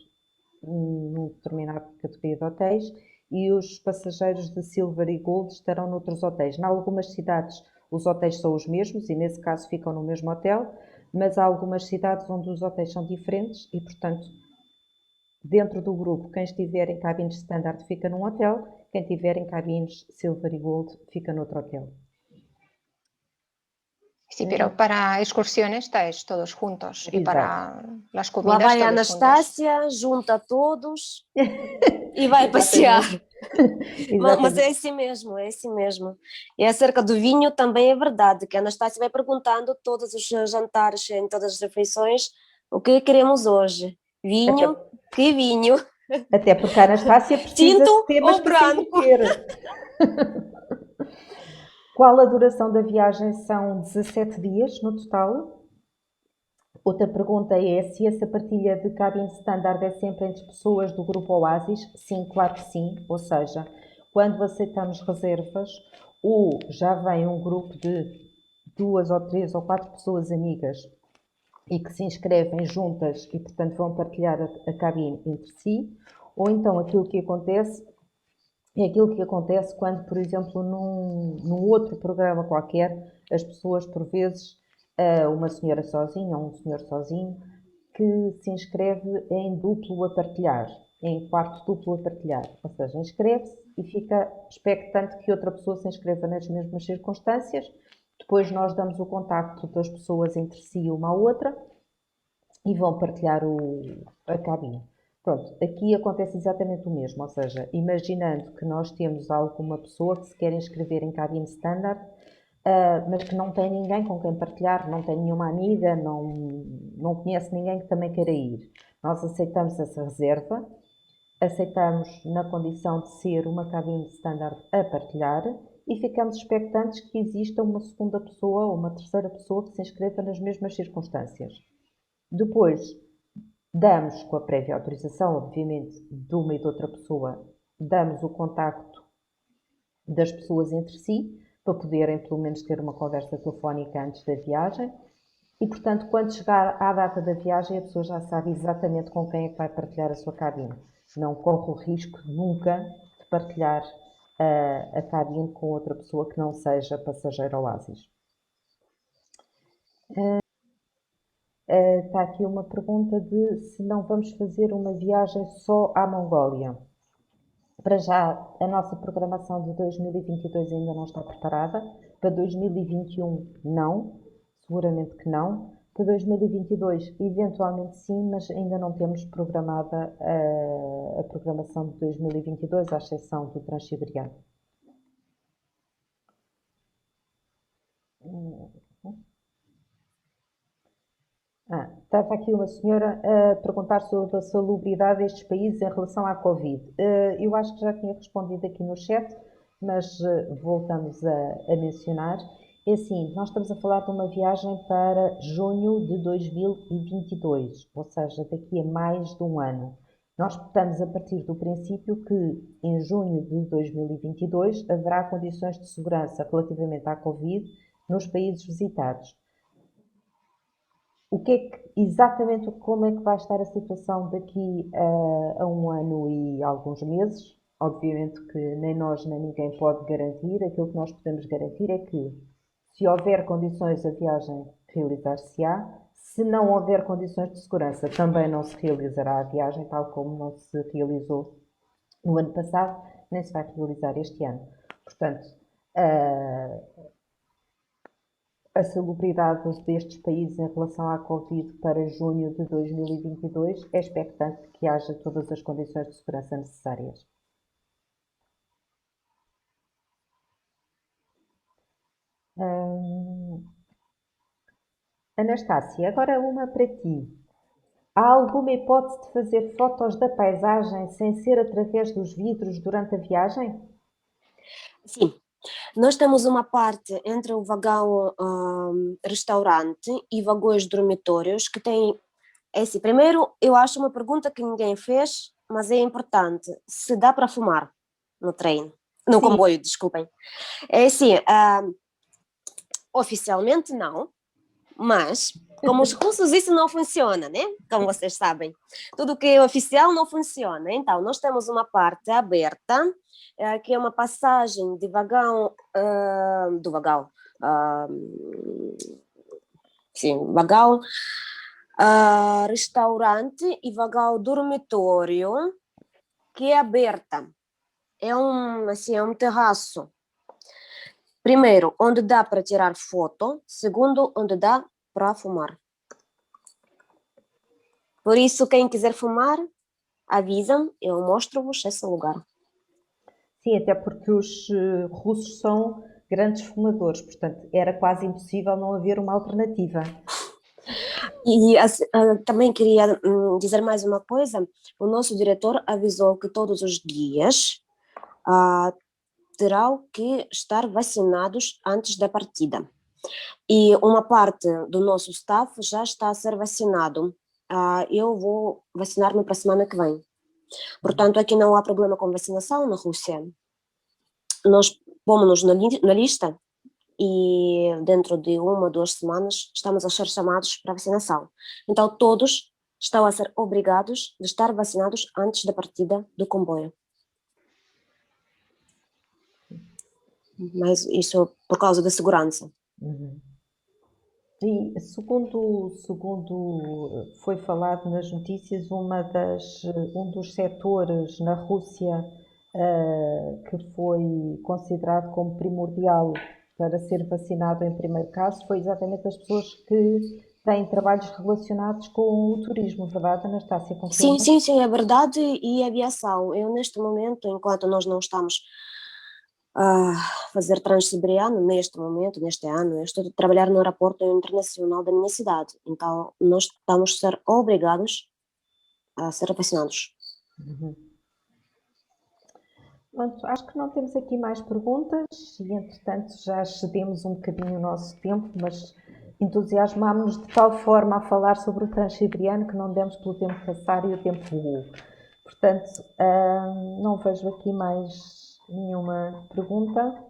numa determinada categoria de hotéis e os passageiros de Silver e Gold estarão noutros hotéis. Em algumas cidades os hotéis são os mesmos e nesse caso ficam no mesmo hotel, mas há algumas cidades onde os hotéis são diferentes e, portanto, dentro do grupo, quem estiver em cabines standard fica num hotel, quem estiver em cabines Silver e Gold fica noutro hotel. Sí, pero para excursiones estáis todos juntos y para las Lá comidas vai a todos Anastácia, junta todos e vai passear. Mas é assim mesmo, é assim mesmo. E acerca do vinho também é verdade, que a Anastácia vai perguntando todos os jantares, em todas as refeições, o que queremos hoje? Vinho? Que vinho? Até porque a Anastácia precisa Tinto de temas ou para se branco? entreter. Qual a duração da viagem? São 17 dias no total. Outra pergunta é se essa partilha de cabine standard é sempre entre pessoas do grupo Oasis. Sim, claro que sim. Ou seja, quando aceitamos reservas, ou já vem um grupo de 2 ou 3 ou 4 pessoas amigas e que se inscrevem juntas e, portanto, vão partilhar a cabine entre si, ou então aquilo que acontece é aquilo que acontece quando, por exemplo, num outro programa qualquer, as pessoas, por vezes, uma senhora sozinha ou um senhor sozinho, que se inscreve em duplo a partilhar, em quarto duplo a partilhar. Ou seja, inscreve-se e fica expectante que outra pessoa se inscreva nas mesmas circunstâncias. Depois nós damos o contacto das pessoas entre si, uma à outra, e vão partilhar a cabine. Pronto, aqui acontece exatamente o mesmo, ou seja, imaginando que nós temos alguma pessoa que se quer inscrever em cabine standard, mas que não tem ninguém com quem partilhar, não tem nenhuma amiga, não conhece ninguém que também queira ir. Nós aceitamos essa reserva, aceitamos na condição de ser uma cabine standard a partilhar e ficamos expectantes que exista uma segunda pessoa ou uma terceira pessoa que se inscreva nas mesmas circunstâncias. Depois, damos, com a prévia autorização, obviamente, de uma e de outra pessoa, damos o contacto das pessoas entre si, para poderem pelo menos ter uma conversa telefónica antes da viagem. E, portanto, quando chegar à data da viagem, a pessoa já sabe exatamente com quem é que vai partilhar a sua cabine. Não corre o risco nunca de partilhar a cabine com outra pessoa que não seja passageiro Oasis. Está aqui uma pergunta de se não vamos fazer uma viagem só à Mongólia. Para já, a nossa programação de 2022 ainda não está preparada. Para 2021, não. Seguramente que não. Para 2022, eventualmente sim, mas ainda não temos programada a programação de 2022, à exceção do Transiberiano. Estava aqui uma senhora a perguntar sobre a salubridade destes países em relação à Covid. Eu acho que já tinha respondido aqui no chat, mas voltamos a mencionar. É assim, nós estamos a falar de uma viagem para junho de 2022, ou seja, daqui a mais de um ano. Nós estamos a partir do princípio que em junho de 2022 haverá condições de segurança relativamente à Covid nos países visitados. Exatamente como é que vai estar a situação daqui a um ano e alguns meses? Obviamente que nem nós nem ninguém pode garantir. Aquilo que nós podemos garantir é que, se houver condições, a viagem realizar-se-á. Se não houver condições de segurança, também não se realizará a viagem, tal como não se realizou no ano passado, nem se vai realizar este ano. Portanto, a salubridade destes países em relação à Covid para junho de 2022 é expectante que haja todas as condições de segurança necessárias. Anastácia, agora uma para ti. Há alguma hipótese de fazer fotos da paisagem sem ser através dos vidros durante a viagem? Sim. Nós temos uma parte entre o vagão restaurante e vagões dormitórios que tem esse. Primeiro, eu acho uma pergunta que ninguém fez, mas é importante. Se dá para fumar no trem, no Sim. comboio, desculpem. É assim, oficialmente não, mas como os russos isso não funciona, né? Como vocês sabem. Tudo que é oficial não funciona. Então, nós temos uma parte aberta, que é uma passagem de vagão, restaurante e vagão dormitório, que é aberta. É um terraço. Primeiro, onde dá para tirar foto. Segundo, onde dá para fumar. Por isso, quem quiser fumar, avisam, eu mostro-vos esse lugar. Sim, até porque os russos são grandes fumadores, portanto, era quase impossível não haver uma alternativa. E também queria dizer mais uma coisa. O nosso diretor avisou que todos os dias terão que estar vacinados antes da partida. E uma parte do nosso staff já está a ser vacinado. Eu vou vacinar-me para a semana que vem. Portanto, aqui não há problema com vacinação na Rússia. Nós pomos-nos na lista e dentro de 1 ou 2 semanas estamos a ser chamados para vacinação. Então, todos estão a ser obrigados de estar vacinados antes da partida do comboio. Mas isso por causa da segurança. Uhum. E segundo foi falado nas notícias, um dos setores na Rússia que foi considerado como primordial para ser vacinado em primeiro caso foi exatamente as pessoas que têm trabalhos relacionados com o turismo, verdade, Anastácia? Sim, Confirma? sim, é verdade. E a aviação. Eu, neste momento, enquanto nós não estamos a fazer Transiberiano, neste momento, neste ano, eu estou a trabalhar no aeroporto internacional da minha cidade. Então, nós estamos a ser obrigados a ser vacinados. Uhum. Pronto, acho que não temos aqui mais perguntas e, entretanto, já excedemos um bocadinho o nosso tempo, mas entusiasmámos-nos de tal forma a falar sobre o Transiberiano que não demos pelo tempo passar e o tempo voou. Portanto, não vejo aqui mais nenhuma pergunta.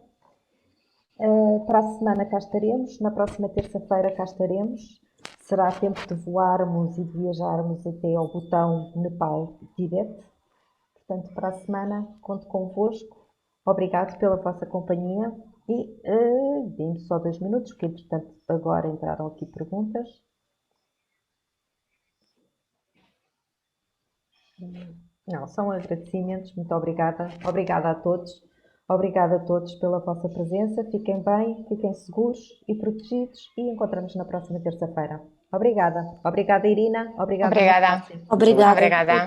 Para a semana cá estaremos, na próxima terça-feira cá estaremos. Será tempo de voarmos e de viajarmos até ao botão Nepal-Tibete. Portanto, para a semana, conto convosco. Obrigado pela vossa companhia e dê-me só 2 minutos, porque entretanto agora entraram aqui perguntas. Não, são agradecimentos. Muito obrigada. Obrigada a todos. Obrigada a todos pela vossa presença. Fiquem bem, fiquem seguros e protegidos e encontramos na próxima terça-feira. Obrigada. Obrigada, Irina. Obrigada. Obrigada. Anastácia. Obrigada. Obrigada.